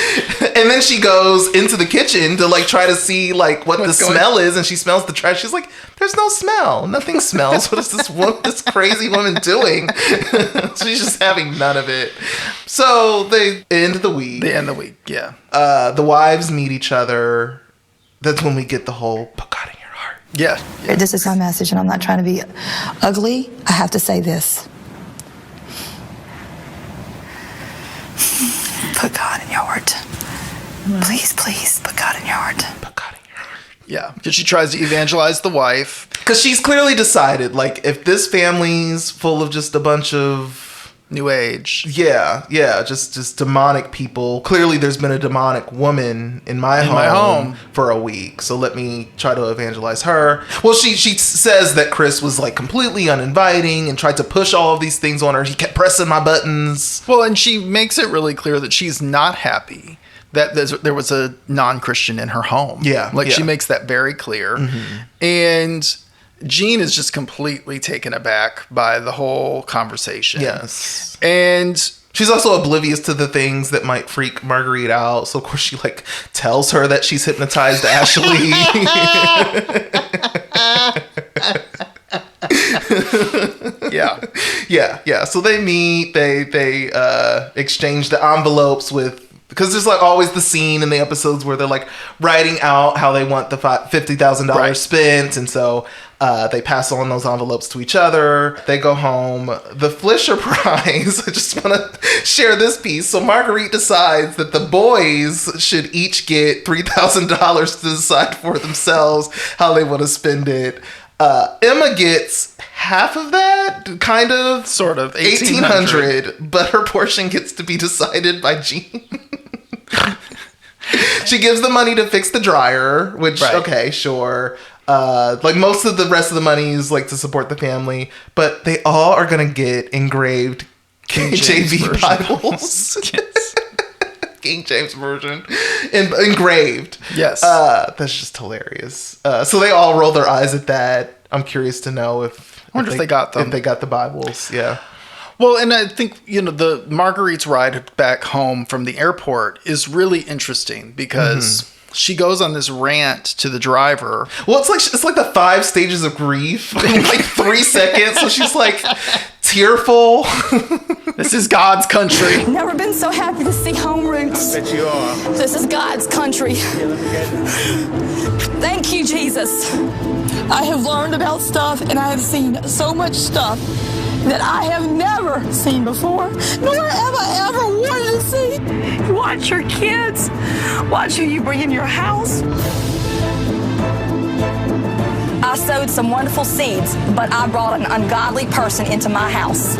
And then she goes into the kitchen to like try to see like what the smell is, and she smells the trash. She's like, "There's no smell. Nothing smells. What is this crazy woman doing?" So she's just having none of it. So they end the week. Yeah. The wives meet each other. That's when we get the whole "put God in your heart." Yeah. This is my message, and I'm not trying to be ugly. I have to say this. Put God in your heart. Please, put God in your heart. Put God in your heart. Yeah, because she tries to evangelize the wife. Because she's clearly decided, like, if this family's full of just a bunch of New Age. Yeah, just demonic people. Clearly there's been a demonic woman in my home for a week. So let me try to evangelize her. Well, she says that Chris was like completely uninviting and tried to push all of these things on her. He kept pressing my buttons. Well, and she makes it really clear that she's not happy that there was a non-Christian in her home. Yeah. She makes that very clear. Mm-hmm. And Jean is just completely taken aback by the whole conversation. Yes. And she's also oblivious to the things that might freak Marguerite out. So, of course, she, like, tells her that she's hypnotized Ashley. Yeah. So they meet. They exchange the envelopes with... Because there's like always the scene in the episodes where they're like writing out how they want the $50,000 spent. And so They pass on those envelopes to each other. They go home. The Flisher prize, I just want to share this piece. So Marguerite decides that the boys should each get $3,000 to decide for themselves how they want to spend it. Emma gets half of that, kind of. Sort of. $1,800, but her portion gets to be decided by Jean. She gives the money to fix the dryer, which, okay, sure. Like most of the rest of the money is like to support the family, but they all are going to get engraved KJV Bibles. Yes. King James Version. Engraved. Yes. That's just hilarious. So they all roll their eyes at that. I'm curious to know if they got them. If they got the Bibles, yeah. Well, and I think, the Marguerite's ride back home from the airport is really interesting because she goes on this rant to the driver. Well, it's like the 5 stages of grief in like 3 seconds. So she's like tearful. This is God's country. Never been so happy to see home roots. I bet you are. This is God's country. Thank you, Jesus. I have learned about stuff and I have seen so much stuff that I have never seen before, nor have I ever wanted to see. Watch your kids. Watch who you bring in your house. I sowed some wonderful seeds, but I brought an ungodly person into my house.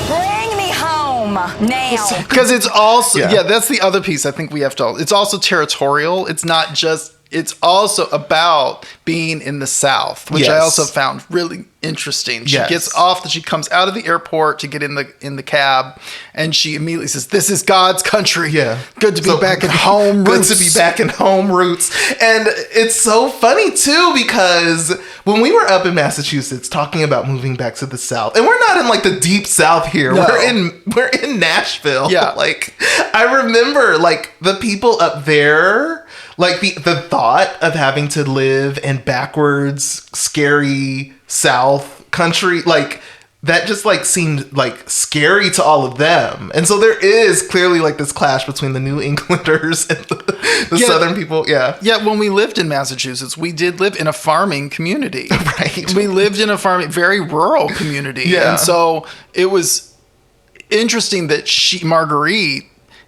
Bring me home now. Because it's also, that's the other piece I think we have to, it's also territorial. It's not just, it's also about being in the South, which I also found really interesting. She gets off, she comes out of the airport to get in the cab, and she immediately says, "This is God's country. Yeah, good to be back in home roots. Good to be back in home roots." And it's so funny too because when we were up in Massachusetts talking about moving back to the South, and we're not in like the deep South here. No. We're in Nashville. Yeah, like I remember like the people up there. Like the thought of having to live in backwards, scary South country, like that just like seemed like scary to all of them. And so there is clearly like this clash between the New Englanders and the Southern people. Yeah. Yeah. When we lived in Massachusetts, we did live in a farming community. Right. We lived in a very rural community. Yeah. And so it was interesting that Marguerite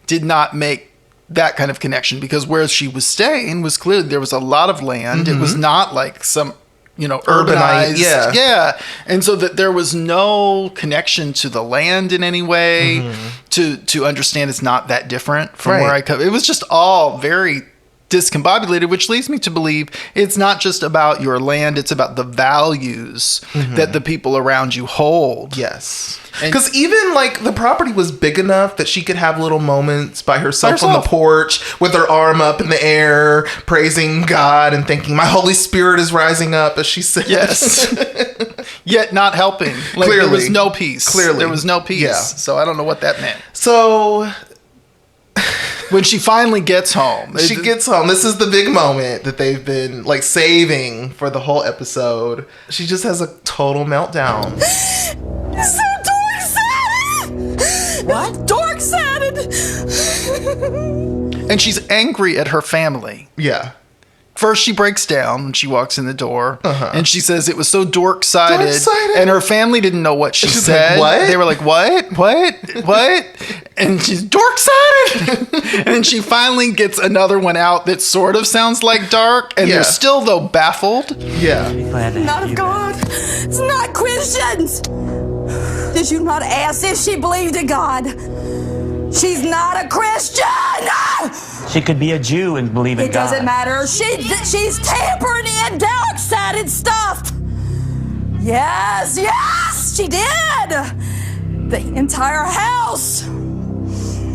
did not make that kind of connection because where she was staying was clearly there was a lot of land. It was not like some, urbanized. Yeah. And so that there was no connection to the land in any way to understand it's not that different from where I come. It was just all very discombobulated, which leads me to believe it's not just about your land, it's about the values that the people around you hold. Yes. Because even like the property was big enough that she could have little moments by herself on the porch with her arm up in the air, praising God and thinking, "My Holy Spirit is rising up," as she said. Yes. Yet not helping. Like, clearly. There was no peace. Clearly. There was no peace. Yeah. So I don't know what that meant. So when she finally gets home. This is the big moment that they've been like saving for the whole episode. She just has a total meltdown. So dork-sided! What? Dork-sided! And she's angry at her family. Yeah. First, she breaks down when she walks in the door, and she says it was so dork-sided, and her family didn't know what she said. Like, what? They were like, what? And she's dork-sided. And then she finally gets another one out that sort of sounds like dark, and they're still, though, baffled. Yeah. Not of God. It's not Christians. Did you not ask if she believed in God? She's not a Christian! She could be a Jew and believe in God. It doesn't matter. She's tampered in dark-sided stuff. Yes, she did. The entire house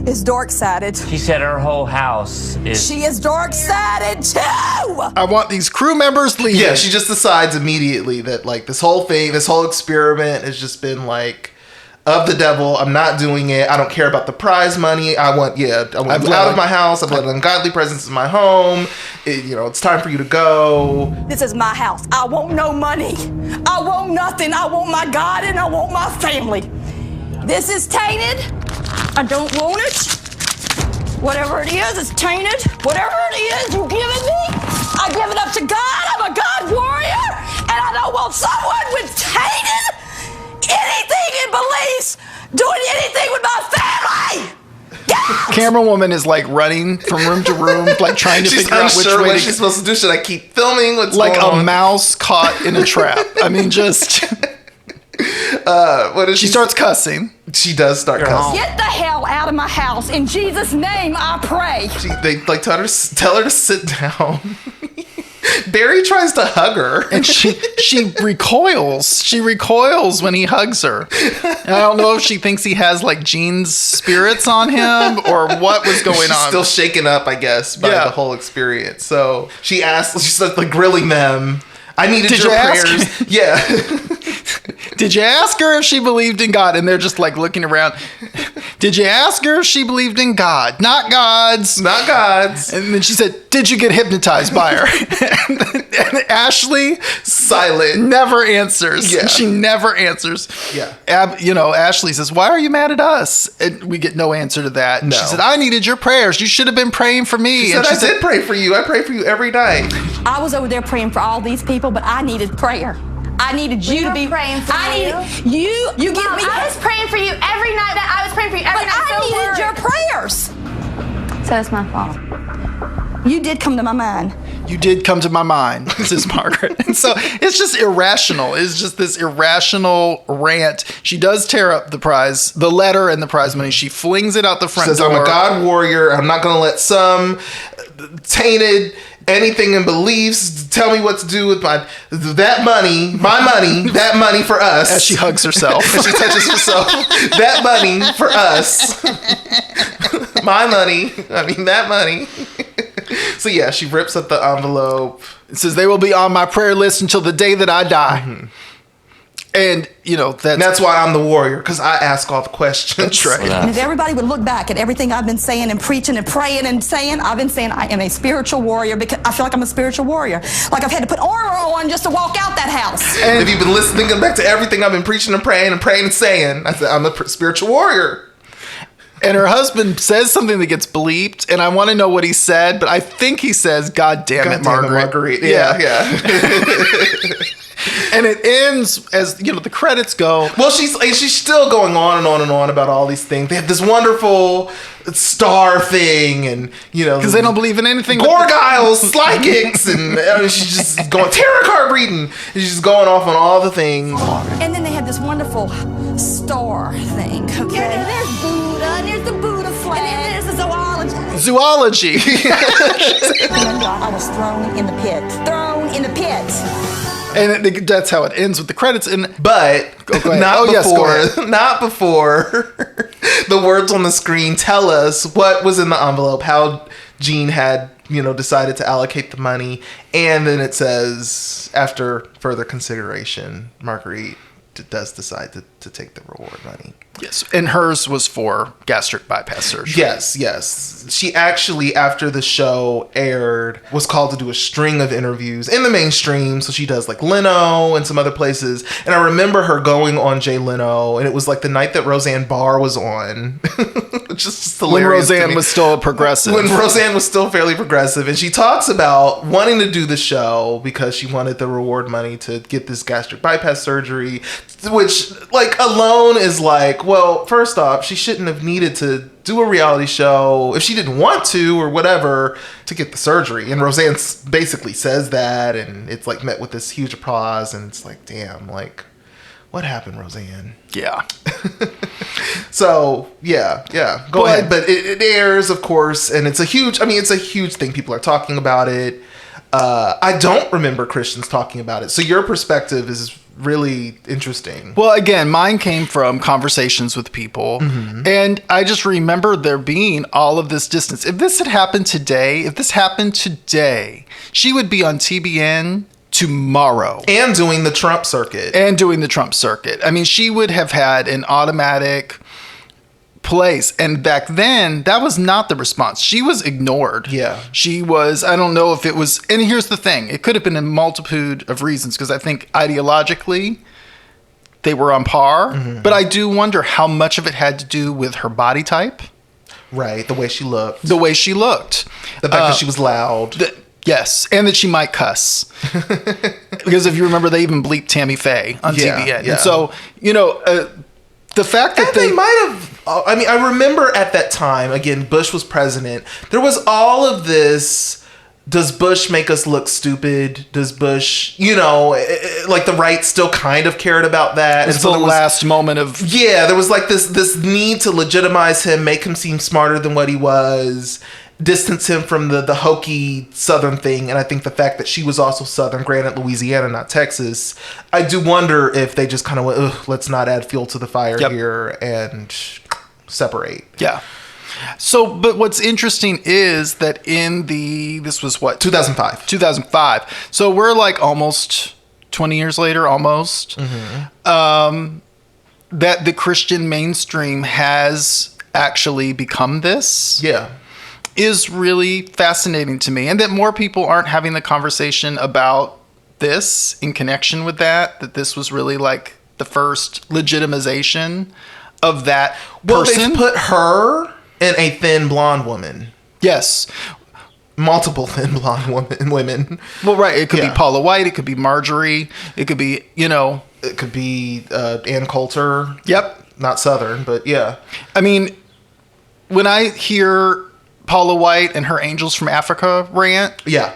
is dark-sided. She said her whole house is... She is dark-sided too! I want these crew members leaving. Yeah, she just decides immediately that like this whole experiment has just been like of the devil. I'm not doing it. I don't care about the prize money. I want out of my house. I've let an ungodly presence in my home. It's time for you to go. This is my house. I want no money. I want nothing. I want my God and I want my family. This is tainted. I don't want it. Whatever it is, it's tainted. Whatever it is, you give it me. I give it up to God. I'm a God warrior, and I don't want someone with tainted anything in beliefs doing anything with my family. Camera woman is like running from room to room, like trying to figure out which way what she's supposed to do. Should I keep filming? What's like going on? a mouse caught in a trap. I mean, just what is she starts cussing. She does start cussing. Get the hell out of my house in Jesus' name, I pray. They like tell her to sit down. Barry tries to hug her, and she recoils. She recoils when he hugs her. And I don't know if she thinks he has like Gene's spirits on him or what was going on. Still shaken up, I guess, by the whole experience. So she starts like grilling them. I needed your prayers. Yeah. Did you ask her if she believed in God? And they're just like looking around. Did you ask her if she believed in God? Not God's. Not God's. And then she said, did you get hypnotized by her? and Ashley, silent, never answers. Yeah. She never answers. Yeah. Ashley says, why are you mad at us? And we get no answer to that. And no. She said, I needed your prayers. You should have been praying for me. She said, I did pray for you. I pray for you every night. I was over there praying for all these people, but I needed prayer. I needed you to be praying for you. You give me. I was praying for you every night. I was praying for you every night. I needed your prayers. So it's my fault. You did come to my mind. You did come to my mind, says Margaret. And so it's just irrational. It's just this irrational rant. She does tear up the letter and the prize money. She flings it out the front door. Says, I'm a God warrior. I'm not going to let some tainted anything in beliefs tell me what to do with my money that money for us. As she hugs herself. As she touches herself. That money for us. My money. That money. So yeah, she rips up the envelope. It says they will be on my prayer list until the day that I die. Mm-hmm. And, that's why I'm the warrior, because I ask all the questions. That's right. And if everybody would look back at everything I've been saying and preaching and praying and saying, I've been saying I am a spiritual warrior because I feel like I'm a spiritual warrior. Like I've had to put armor on just to walk out that house. And if you've been thinking back to everything I've been preaching and praying and saying, I said, I'm a spiritual warrior. And her husband says something that gets bleeped, and I want to know what he said, but I think he says, God damn it, Marguerite. Yeah. And it ends as, the credits go. Well, she's still going on and on and on about all these things. They have this wonderful star thing, and, because they don't believe in anything. Gorgiles, psychics, and she's just going, tarot card reading. And she's just going off on all the things. And then they have this wonderful star thing, okay? Yeah, there's Buddha, and there's the Buddha flag. And then there's the zoology. Zoology. I was thrown in the pit. Thrown in the pit. And that's how it ends with the credits. But not before the words on the screen tell us what was in the envelope, how Gene had, decided to allocate the money. And then it says, after further consideration, Marguerite does decide to take the reward money. Yes, and hers was for gastric bypass surgery. Yes. She actually, after the show aired, was called to do a string of interviews in the mainstream. So she does like Leno and some other places. And I remember her going on Jay Leno, and it was like the night that Roseanne Barr was on. Which is just hilarious. When Roseanne was still progressive. When Roseanne was still fairly progressive. And she talks about wanting to do the show because she wanted the reward money to get this gastric bypass surgery, which like alone is like, well, first off, she shouldn't have needed to do a reality show if she didn't want to or whatever to get the surgery. And Roseanne basically says that, and it's like met with this huge applause, and it's like, damn, like, what happened, Roseanne? Yeah. So yeah, go ahead. But it airs, of course, and it's a huge thing. People are talking about it. I don't remember Christians talking about it. So your perspective is really interesting. Well, again, mine came from conversations with people, and I just remember there being all of this distance. If this happened today, she would be on TBN tomorrow. And doing the Trump circuit. I mean, she would have had an automatic place. And back then, that was not the response. She was ignored. Yeah. She was, I don't know if it was, and here's the thing. It could have been a multitude of reasons, because I think ideologically, they were on par. But I do wonder how much of it had to do with her body type. Right. The way she looked. The fact that she was loud. Yes, and that she might cuss. Because if you remember, they even bleeped Tammy Faye on TBN. Yeah. And so, the fact that they might have... I mean, I remember at that time, again, Bush was president. There was all of this... Does Bush make us look stupid? Does Bush, like the right still kind of cared about that? It's the last moment of... Yeah, there was like this need to legitimize him, make him seem smarter than what he was, distance him from the hokey Southern thing. And I think the fact that she was also Southern, granted Louisiana, not Texas, I do wonder if they just kind of went, ugh, let's not add fuel to the fire here and separate. Yeah. So, but what's interesting is that this was what? 2005. 2005. So we're like almost 20 years later, almost. Mm-hmm. That the Christian mainstream has actually become this. Yeah. Is really fascinating to me. And that more people aren't having the conversation about this in connection with that this was really like the first legitimization of that person. Well, they put her... and a thin blonde woman. Yes. Multiple thin blonde women. Well, right. It could be Paula White. It could be Marjorie. It could be, It could be Ann Coulter. Yep. Not Southern, but yeah. I mean, when I hear Paula White and her Angels from Africa rant. Yeah.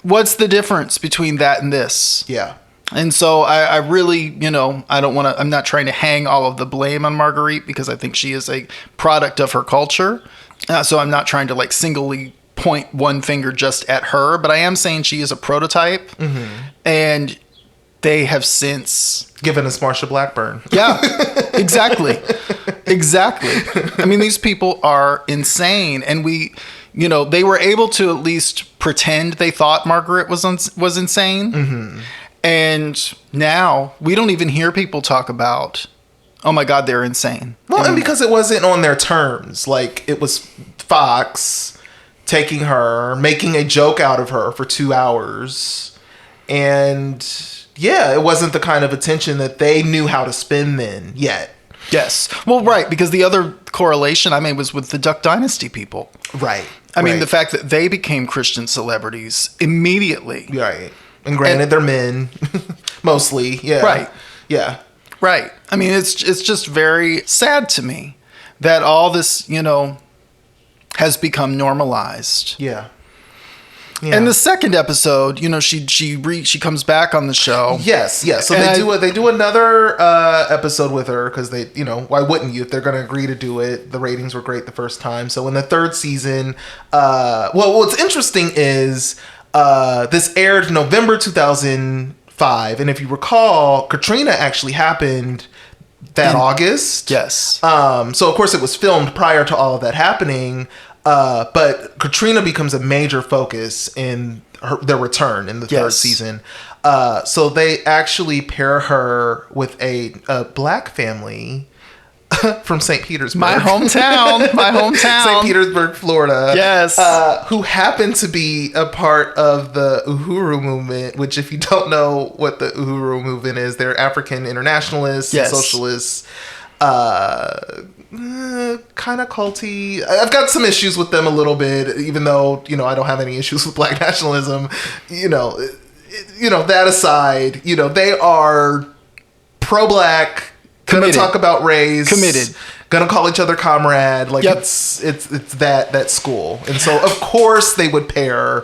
What's the difference between that and this? Yeah. And so I really, I'm not trying to hang all of the blame on Marguerite because I think she is a product of her culture. So I'm not trying to like singly point one finger just at her, but I am saying she is a prototype. Mm-hmm. And they have since given us Marsha Blackburn. Yeah, exactly. I mean, these people are insane. And they were able to at least pretend they thought Margaret was insane. Mm-hmm. And now we don't even hear people talk about, oh my God, they're insane. Well, and because it wasn't on their terms. Like, it was Fox taking her, making a joke out of her for 2 hours. And yeah, it wasn't the kind of attention that they knew how to spin then yet. Yes. Well, right. Because the other correlation I made was with the Duck Dynasty people. Right. I mean, the fact that they became Christian celebrities immediately. Right. And granted, they're men, mostly. Yeah. Right. Yeah. Right. I mean, it's just very sad to me that all this, has become normalized. Yeah. And the second episode, she comes back on the show. Yes. So they do another episode with her because they, why wouldn't you if they're going to agree to do it? The ratings were great the first time. So in the third season, what's interesting is. This aired November 2005, and if you recall, Katrina actually happened that August. Yes. So of course it was filmed prior to all of that happening, but Katrina becomes a major focus in their return in the third season. So they actually pair her with a black family from St. Petersburg. My hometown. St. Petersburg, Florida. Yes. Who happened to be a part of the Uhuru movement, which if you don't know what the Uhuru movement is, they're African internationalists, and socialists, kind of culty. I've got some issues with them a little bit, even though, I don't have any issues with black nationalism. That aside, they are pro-black, gonna talk about race, committed, gonna call each other comrade. Like it's that school, and so of course they would pair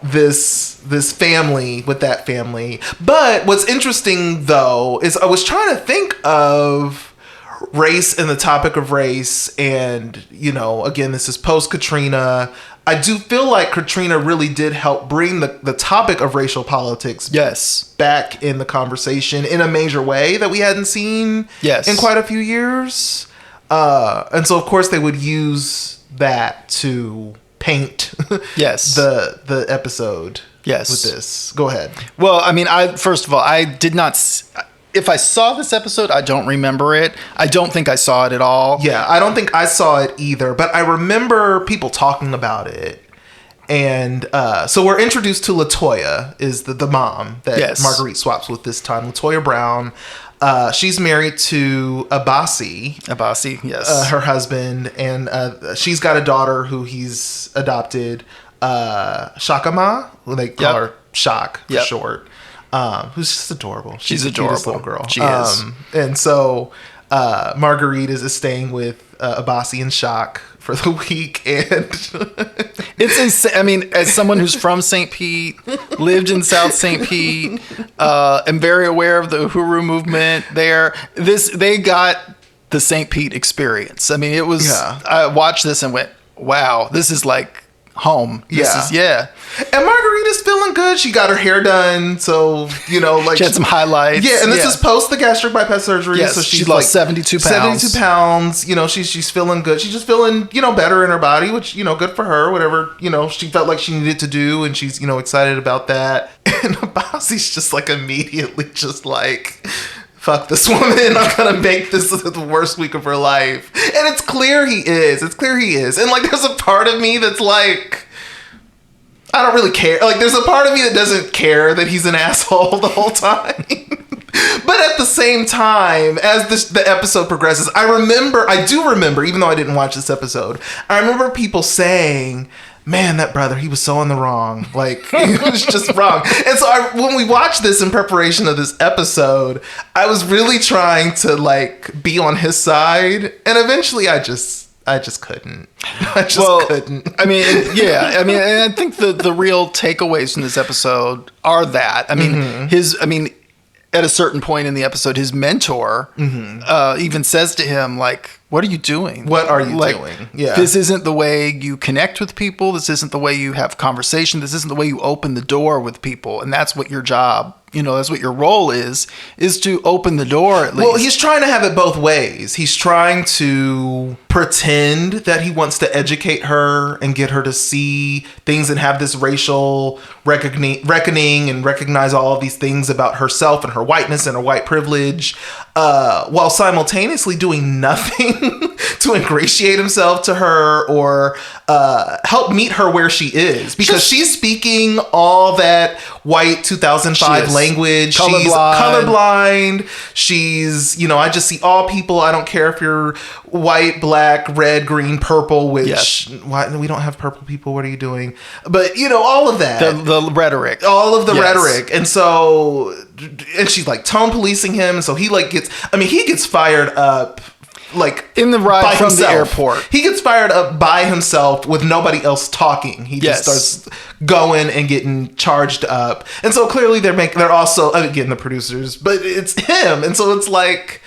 this family with that family. But what's interesting though is I was trying to think of race and the topic of race, and again, this is post Katrina. I do feel like Katrina really did help bring the topic of racial politics back in the conversation in a major way that we hadn't seen in quite a few years. And so, of course, they would use that to paint the episode with this. Go ahead. Well, I mean, first of all, I did not... If I saw this episode, I don't remember it. I don't think I saw it at all. Yeah, I don't think I saw it either, but I remember people talking about it. And so we're introduced to LaToya, is the mom that Marguerite swaps with this time. LaToya Brown. She's married to Abasi, yes. Her husband, and she's got a daughter who he's adopted. Shakama, they call her Shock for Yep. short, who's just adorable. She's the cutest adorable. little girl. She is. And so Marguerite is staying with Abasi and Shock for the week, and it's insane. I mean, as someone who's from St. Pete, lived in South St. Pete, am very aware of the Uhuru movement there. They got the St. Pete experience. I mean, it was. Yeah. I watched this and went, "Wow, this is like home." And Marguerita's feeling good. She got her hair done, so like she had some highlights. Yeah, and this is post the gastric bypass surgery. Yes, so she she's lost 72 pounds. 72 pounds. She's feeling good. She's just feeling better in her body, which good for her. Whatever she felt like she needed to do, and she's excited about that. And Abasi's just like immediately just like, fuck this woman, I'm gonna make this the worst week of her life. And it's clear he is. And like there's a part of me that's like, I don't really care. Like there's a part of me that doesn't care that he's an asshole the whole time. But at the same time, as the episode progresses, I do remember, even though I didn't watch this episode, I remember people saying, man, that brother, he was so in the wrong. Like, he was just wrong. And so when we watched this in preparation of this episode, I was really trying to, like, be on his side. And eventually I just couldn't. Couldn't. I mean, yeah. I mean, and I think the real takeaways from this episode are that. I mean, at a certain point in the episode, his mentor even says to him, like, what are you doing? What are you doing? Yeah. This isn't the way you connect with people. This isn't the way you have conversation. This isn't the way you open the door with people. And that's what your job, that's what your role is to open the door at least. Well, he's trying to have it both ways. He's trying to pretend that he wants to educate her and get her to see things and have this racial reckoning and recognize all of these things about herself and her whiteness and her white privilege, while simultaneously doing nothing to ingratiate himself to her or help meet her where she is, because she's speaking all that white 2005 language. She's colorblind. She's, I just see all people. I don't care if you're white, black, red, green, purple, which we don't have purple people. What are you doing? But all of that. The rhetoric. All of the rhetoric. And so, and she's like tone policing him. And so he gets fired up. Like in the ride from the airport, he gets fired up by himself with nobody else talking. He just starts going and getting charged up, and so clearly they're also again the producers, but it's him, and so it's like,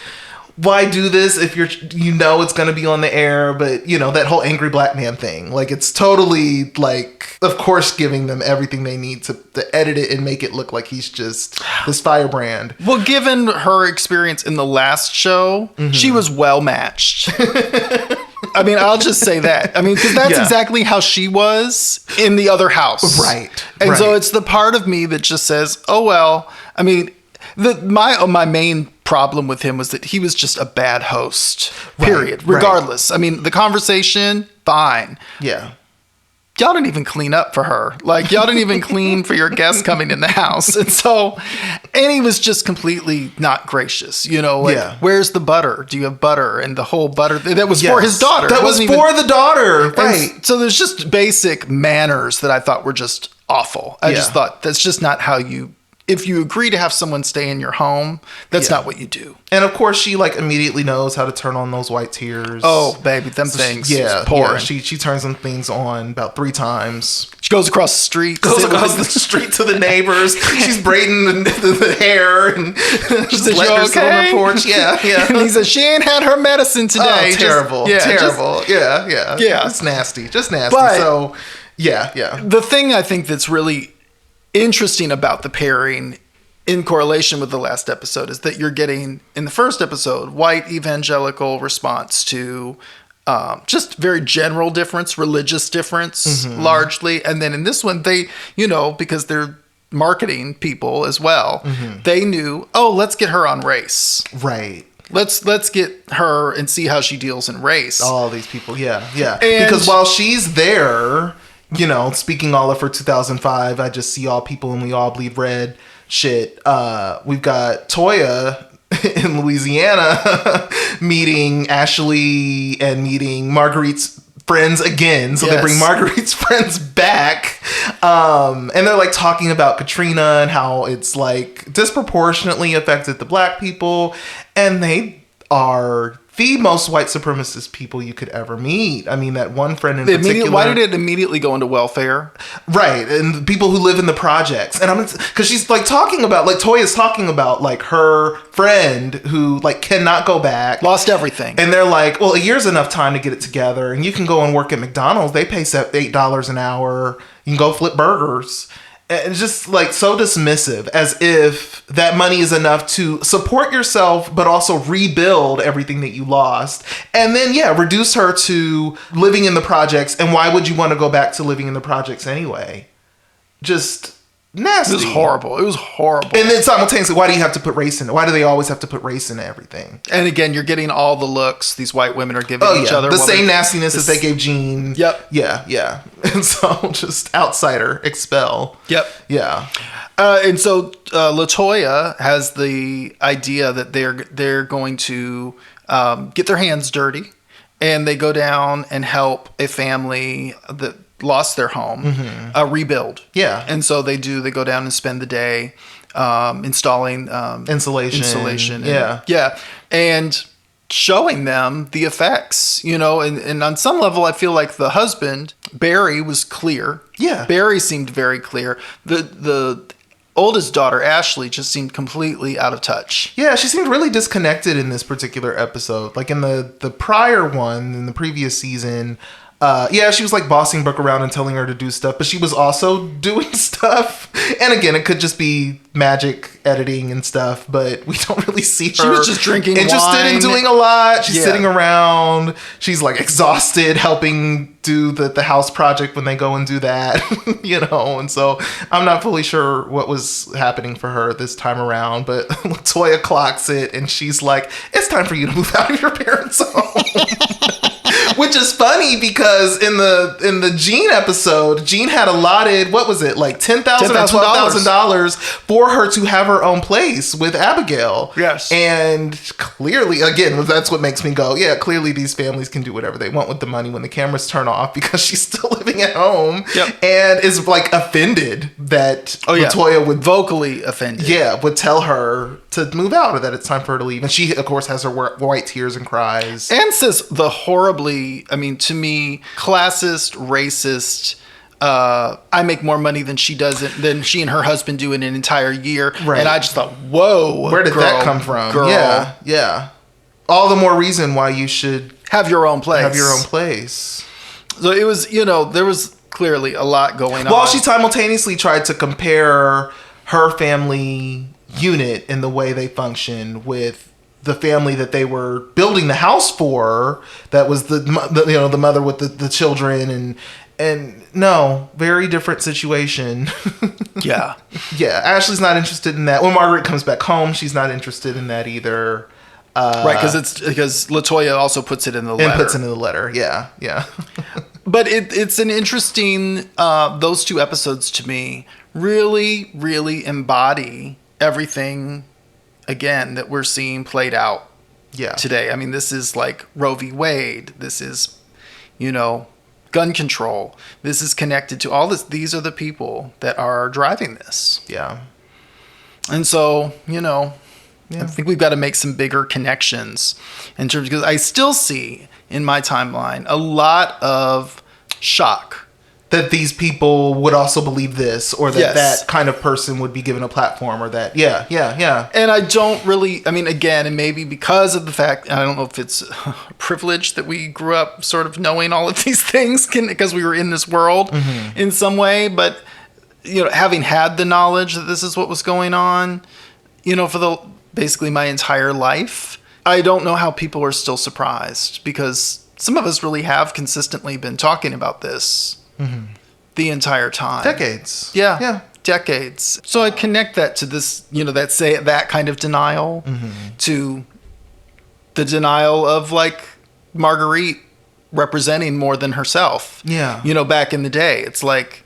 why do this if it's going to be on the air? But that whole angry black man thing, like it's totally like, of course, giving them everything they need to edit it and make it look like he's just this firebrand. Well, given her experience in the last show, she was well matched. I mean, I'll just say that. I mean, because that's exactly how she was in the other house. Right. And so it's the part of me that just says, oh, well, I mean, my main problem with him was that he was just a bad host, period. Regardless. I mean, the conversation, fine. Yeah. Y'all didn't even clean up for her. Like, y'all didn't even clean for your guests coming in the house. And he was just completely not gracious. Where's the butter? Do you have butter? And the whole butter, that was for his daughter. That was for the daughter. Right. So there's just basic manners that I thought were just awful. I just thought that's just not how if you agree to have someone stay in your home, that's not what you do. And of course, she like immediately knows how to turn on those white tears. Oh, baby, them things. Yeah, pouring. She turns them things on about 3 times. She goes across the street. Goes across the street to the neighbors. She's braiding the hair and just letting her sit on the porch. Yeah. And he says she ain't had her medicine today. Oh, terrible. Yeah. It's nasty. Just nasty. But so, yeah. The thing I think that's really interesting about the pairing in correlation with the last episode is that you're getting, in the first episode, white evangelical response to just very general difference, religious difference, largely. And then in this one, they, because they're marketing people as well, they knew, let's get her on race. Right. Let's get her and see how she deals in race. All these people, yeah. And because while she's there, speaking all of her 2005, I just see all people and we all bleed red shit. We've got Toya in Louisiana meeting Ashley and meeting Marguerite's friends again. So they bring Marguerite's friends back. And they're like talking about Katrina and how it's like disproportionately affected the black people. And they are the most white supremacist people you could ever meet. I mean, that one friend in particular. Why did it immediately go into welfare? Right. And people who live in the projects. And because she's like talking about, like Toya's talking about like her friend who like cannot go back. Lost everything. And they're like, well, a year's enough time to get it together. And you can go and work at McDonald's. They pay $8 an hour. You can go flip burgers. And just like so dismissive, as if that money is enough to support yourself, but also rebuild everything that you lost. And then, reduce her to living in the projects. And why would you want to go back to living in the projects anyway? Just nasty. It was horrible. It was horrible. And then simultaneously, why do you have to put race in it? Why do they always have to put race into everything? And again, you're getting all the looks these white women are giving each other. The same nastiness that they gave Jean. Yep. Yeah. And so just outsider, expel. Yep. Yeah. And so LaToya has the idea that they're going to get their hands dirty, and they go down and help a family that lost their home rebuild. Yeah. And so they go down and spend the day installing insulation. Yeah. And showing them the effects, and on some level I feel like the husband, Barry, was clear. Yeah. Barry seemed very clear. The oldest daughter, Ashley, just seemed completely out of touch. Yeah, she seemed really disconnected in this particular episode. Like in the prior one, in the previous season, she was like bossing Brooke around and telling her to do stuff, but she was also doing stuff. And again, it could just be magic editing and stuff, but we don't really see her. She was just drinking interested wine. in doing a lot. She's sitting around. She's like exhausted helping do the house project when they go and do that, and so I'm not fully sure what was happening for her this time around, but LaToya clocks it and she's like, it's time for you to move out of your parents' home. Which is funny because in the Jean episode, Jean had allotted, what was it, like $10,000 or $12,000 for her to have her own place with Abigail. Yes. And clearly, again, that's what makes me go, yeah, clearly these families can do whatever they want with the money when the cameras turn off, because she's still living at home. Yep. And is like offended that LaToya would vocally offended. Yeah, would tell her to move out or that it's time for her to leave. And she, of course, has her white tears and cries. And says the horribly, to me, classist, racist, I make more money than she and her husband do in an entire year. Right. And I just thought, whoa. Where did that come from? Girl. Yeah. All the more reason why you should have your own place. So it was, there was clearly a lot going on. While she simultaneously tried to compare her family unit and the way they function with the family that they were building the house for, that was the mother with the children, and no, very different situation. Yeah. Ashley's not interested in that. When Marguerite comes back home, she's not interested in that either. Right, because LaToya also puts it in the letter. And puts it in the letter, yeah. But it's an interesting, those two episodes to me really, really embody everything, again, that we're seeing played out today. This is like Roe v. Wade. This is, gun control. This is connected to all this. These are the people that are driving this. Yeah. And so, I think we've got to make some bigger connections in terms, because I still see in my timeline a lot of shock that these people would also believe this, or that that kind of person would be given a platform, or that, yeah. And I don't really, again, and maybe because of the fact, I don't know if it's a privilege that we grew up sort of knowing all of these things because we were in this world in some way, but, having had the knowledge that this is what was going on, for basically my entire life, I don't know how people are still surprised, because some of us really have consistently been talking about this the entire time. Decades. Yeah. Decades. So I connect that to this, that kind of denial to the denial of like Marguerite representing more than herself. Yeah. Back in the day, it's like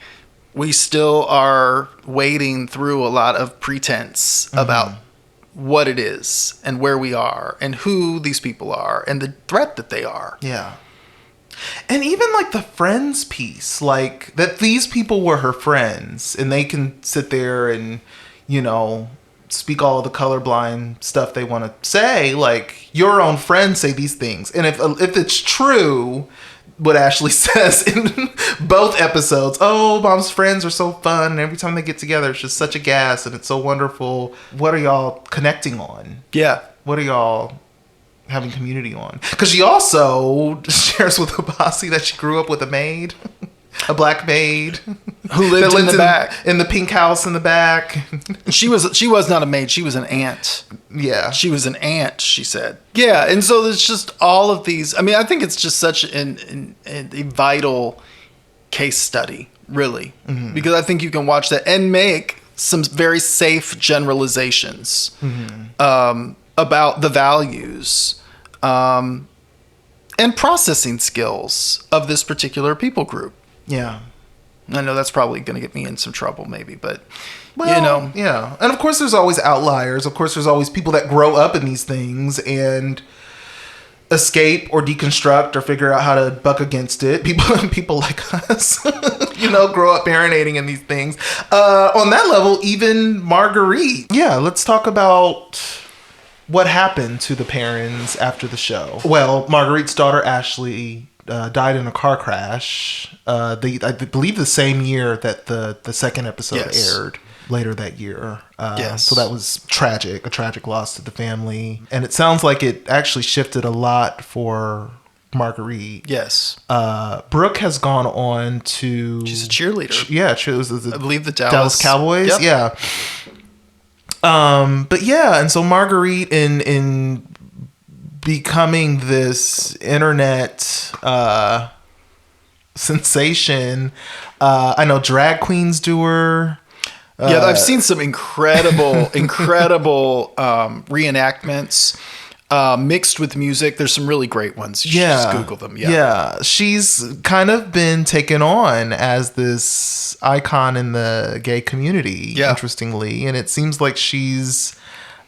we still are wading through a lot of pretense about what it is and where we are and who these people are and the threat that they are. Yeah. And even like the friends piece, like that these people were her friends and they can sit there and, you know, speak all the colorblind stuff they want to say. Like, your own friends say these things. And if it's true, what Ashley says in both episodes, oh, Mom's friends are so fun. And every time they get together, it's just such a gas and it's so wonderful. What are y'all connecting on? Yeah. What are y'all having community on? Because she also shares with Abasi that she grew up with a maid, a black maid who lived in the back, in the pink house in the back. She was not a maid. She was an aunt. Yeah, she was an aunt. She said, yeah, and so there's just all of these. I mean, I think it's just such a vital case study, really, because I think you can watch that and make some very safe generalizations. About the values and processing skills of this particular people group. Yeah. I know that's probably going to get me in some trouble maybe, but, well, you know. Yeah. And of course there's always outliers. Of course there's always people that grow up in these things and escape or deconstruct or figure out how to buck against it. People like us, you know, grow up marinating in these things. On that level, even Marguerite. Yeah, let's talk about what happened to the Perrins after the show. Well, Marguerite's daughter, Ashley, died in a car crash. I believe the same year that the second episode aired, later that year. So that was tragic, a tragic loss to the family. And it sounds like it actually shifted a lot for Marguerite. Yes. Brooke has gone on to... She's a cheerleader. Yeah, she was I believe the Dallas Cowboys. Yep. Yeah. But yeah, and so Marguerite in becoming this internet sensation, I know drag queens do her. Yeah, I've seen some incredible reenactments mixed with music. There's some really great ones. You should just Google them. Yeah. She's kind of been taken on as this icon in the gay community, interestingly. And it seems like she's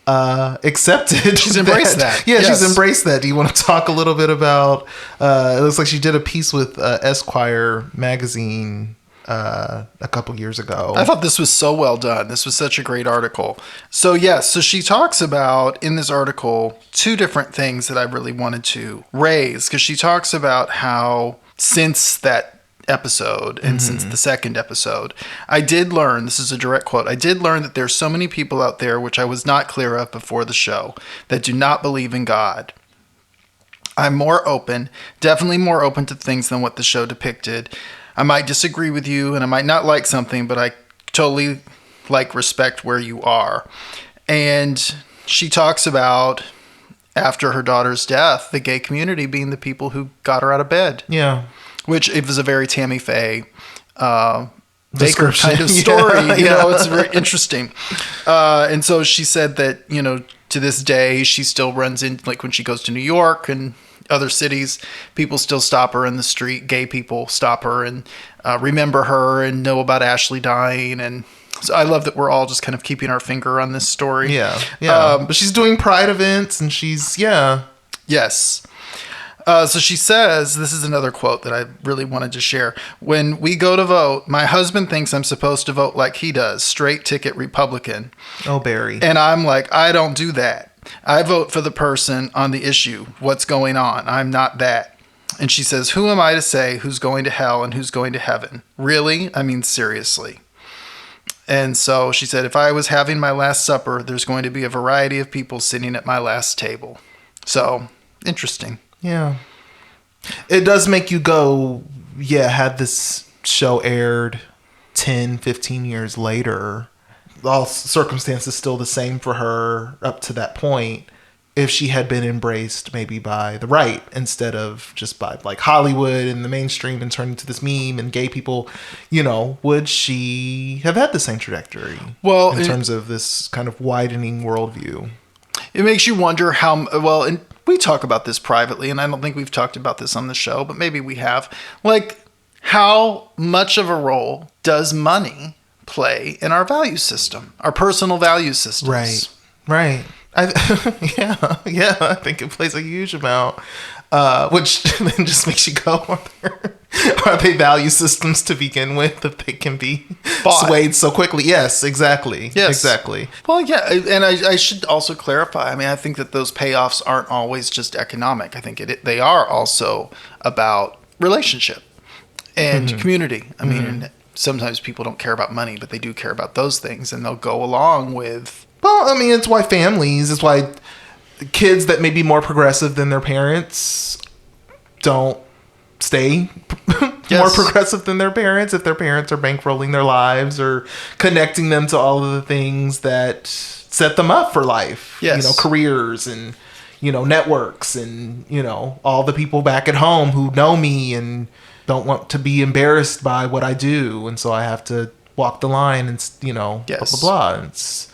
accepted. She's embraced that. Yeah, she's embraced that. Do you want to talk a little bit about, it looks like she did a piece with Esquire magazine a couple years ago. I thought this was so well done. This was such a great article. So so she talks about in this article two different things that I really wanted to raise, because she talks about how since that episode and since the second episode, I did learn, this is a direct quote, I did learn that there's so many people out there, which I was not clear of before the show, that do not believe in God. I'm more open, definitely more open to things than what the show depicted. I might disagree with you and I might not like something, but I totally respect where you are. And she talks about, after her daughter's death, the gay community being the people who got her out of bed. Yeah. Which it was a very Tammy Faye Baker kind of story. You know, it's very interesting. And so she said that, you know, to this day, she still runs in, like when she goes to New York and other cities, people still stop her in the street. Gay people stop her and remember her and know about Ashley dying. And so I love that we're all just kind of keeping our finger on this story. Yeah. But she's doing pride events and she's, Yes. So she says, this is another quote that I really wanted to share. When we go to vote, my husband thinks I'm supposed to vote like he does, straight ticket Republican. Oh, Barry. And I'm like, I don't do that. I vote for the person on the issue. What's going on? I'm not that. And she says, who am I to say who's going to hell and who's going to heaven? Really? I mean, seriously. And so she said, if I was having my last supper, there's going to be a variety of people sitting at my last table. So, interesting. Yeah. It does make you go, had this show aired 10, 15 years later, all circumstances still the same for her up to that point, if she had been embraced maybe by the right instead of just by like Hollywood and the mainstream and turned into this meme and gay people, you know, would she have had the same trajectory? Well, in terms of this kind of widening worldview. It makes you wonder how, well, and we talk about this privately, and I don't think we've talked about this on the show, but maybe we have. Like, how much of a role does money play in our value system, our personal value systems? Right. I think it plays a huge amount, which then just makes you go, are they value systems to begin with if they can be swayed so quickly? Yes, exactly. Yes. Exactly. Well, yeah, and I should also clarify. I mean, I think that those payoffs aren't always just economic. I think they are also about relationship and community. I mean, sometimes people don't care about money, but they do care about those things, and they'll go along with... Well, I mean, it's why it's why kids that may be more progressive than their parents don't stay more progressive than their parents if their parents are bankrolling their lives or connecting them to all of the things that set them up for life. Yes. You know, careers and, you know, networks and, you know, all the people back at home who know me and don't want to be embarrassed by what I do. And so I have to walk the line and, you know, blah, blah, blah. And it's,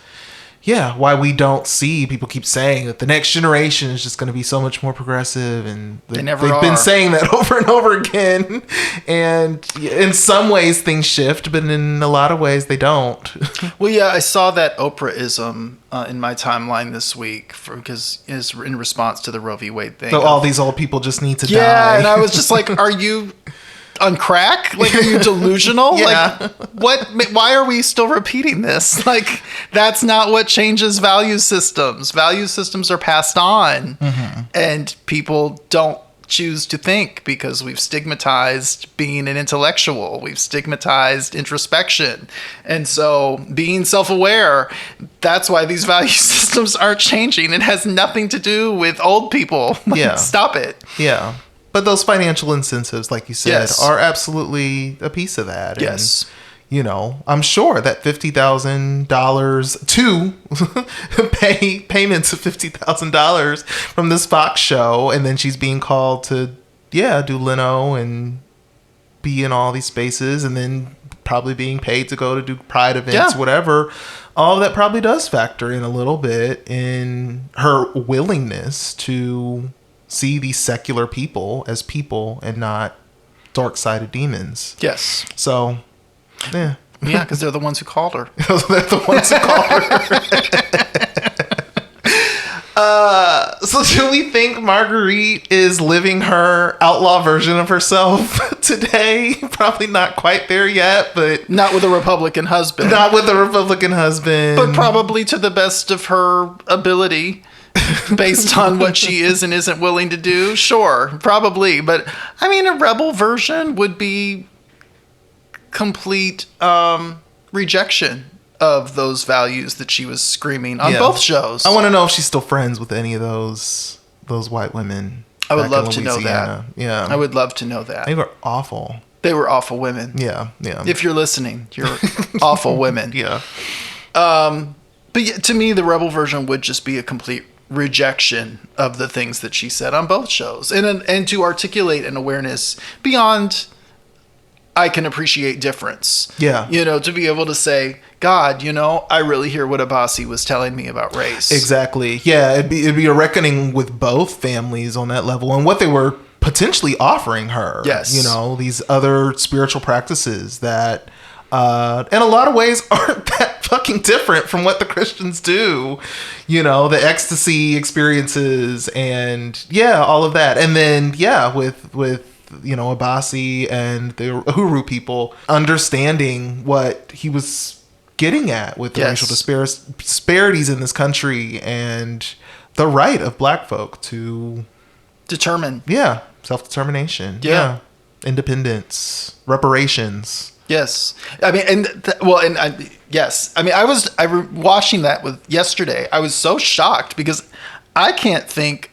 why we don't see, people keep saying that the next generation is just going to be so much more progressive, and they've been saying that over and over again. And in some ways things shift, but in a lot of ways they don't. Well, yeah, I saw that Oprah-ism in my timeline this week because it's in response to the Roe v. Wade thing. So all these old people just need to die. Yeah, and I was just like, are you on crack? Like, are you delusional? Yeah. Like, why are we still repeating this? Like, that's not what changes value systems. Value systems are passed on, and people don't choose to think because we've stigmatized being an intellectual. We've stigmatized introspection. And so being self-aware, that's why these value systems aren't changing. It has nothing to do with old people. Like, stop it. Yeah. But those financial incentives, like you said, are absolutely a piece of that. Yes. And, you know, I'm sure that $50,000 to payments of $50,000 from this Fox show, and then she's being called to, do lino and be in all these spaces, and then probably being paid to go to do pride events, whatever. All of that probably does factor in a little bit in her willingness to see these secular people as people and not dark-sided demons. Yes. So, yeah. Yeah, because they're the ones who called her. They're the ones who called her. So do we think Marguerite is living her outlaw version of herself today? Probably not quite there yet, but... Not with a Republican husband. But probably to the best of her ability. Based on what she is and isn't willing to do, sure, probably. But I mean, a rebel version would be complete rejection of those values that she was screaming on both shows. I want to know if she's still friends with any of those white women. I would love to know that. Yeah, I would love to know that. They were awful. They were awful women. Yeah. If you're listening, you're awful women. Yeah. But to me, the rebel version would just be a complete rejection of the things that she said on both shows, and to articulate an awareness beyond I can appreciate difference. Yeah. You know, to be able to say, God, you know, I really hear what Abbasi was telling me about race. Exactly. Yeah, it'd be a reckoning with both families on that level and what they were potentially offering her. Yes. You know, these other spiritual practices that in a lot of ways aren't that fucking different from what the Christians do. You know, the ecstasy experiences and all of that. And then with you know, Abbasi and the Uhuru people understanding what he was getting at with the racial disparities in this country and the right of black folk to determine. Yeah. Self-determination. Yeah. Independence. Reparations. Yes. I mean, yes. I mean, I was watching that yesterday. I was so shocked because I can't think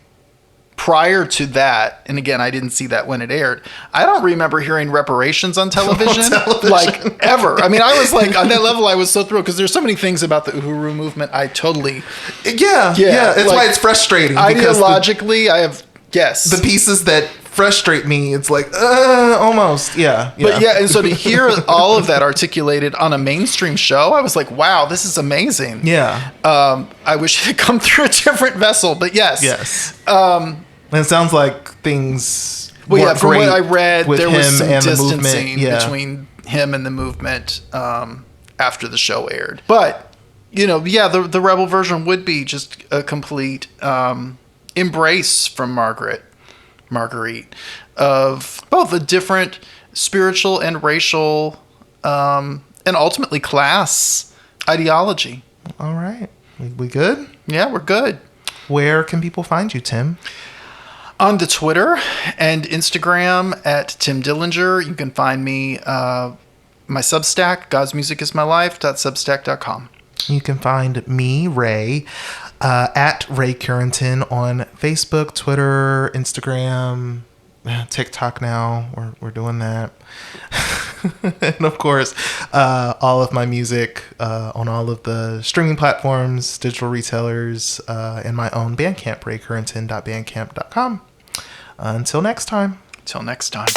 prior to that, and again, I didn't see that when it aired, I don't remember hearing reparations on television, like ever. I mean, I was like, on that level, I was so thrilled because there's so many things about the Uhuru movement I totally... Yeah. It's like, why it's frustrating. Ideologically, I have... Yes. The pieces that frustrate me, it's like, almost. Yeah. But and so to hear all of that articulated on a mainstream show, I was like, wow, this is amazing. Yeah. I wish it had come through a different vessel, but yes. Yes. And it sounds like things from what I read, there was some distancing the between him and the movement after the show aired. But the Rebel version would be just a complete embrace from Marguerite, of both a different spiritual and racial and ultimately class ideology. All right. We good? Yeah, we're good. Where can people find you, Tim? On the Twitter and Instagram at Tim Dillinger. You can find me, my Substack, godsmusicismylife.substack.com. You can find me, Ray, at Ray Currington on Facebook, Twitter, Instagram, TikTok now. We're doing that. And of course, all of my music on all of the streaming platforms, digital retailers, and my own Bandcamp, raycurrington.bandcamp.com. Until next time. Until next time.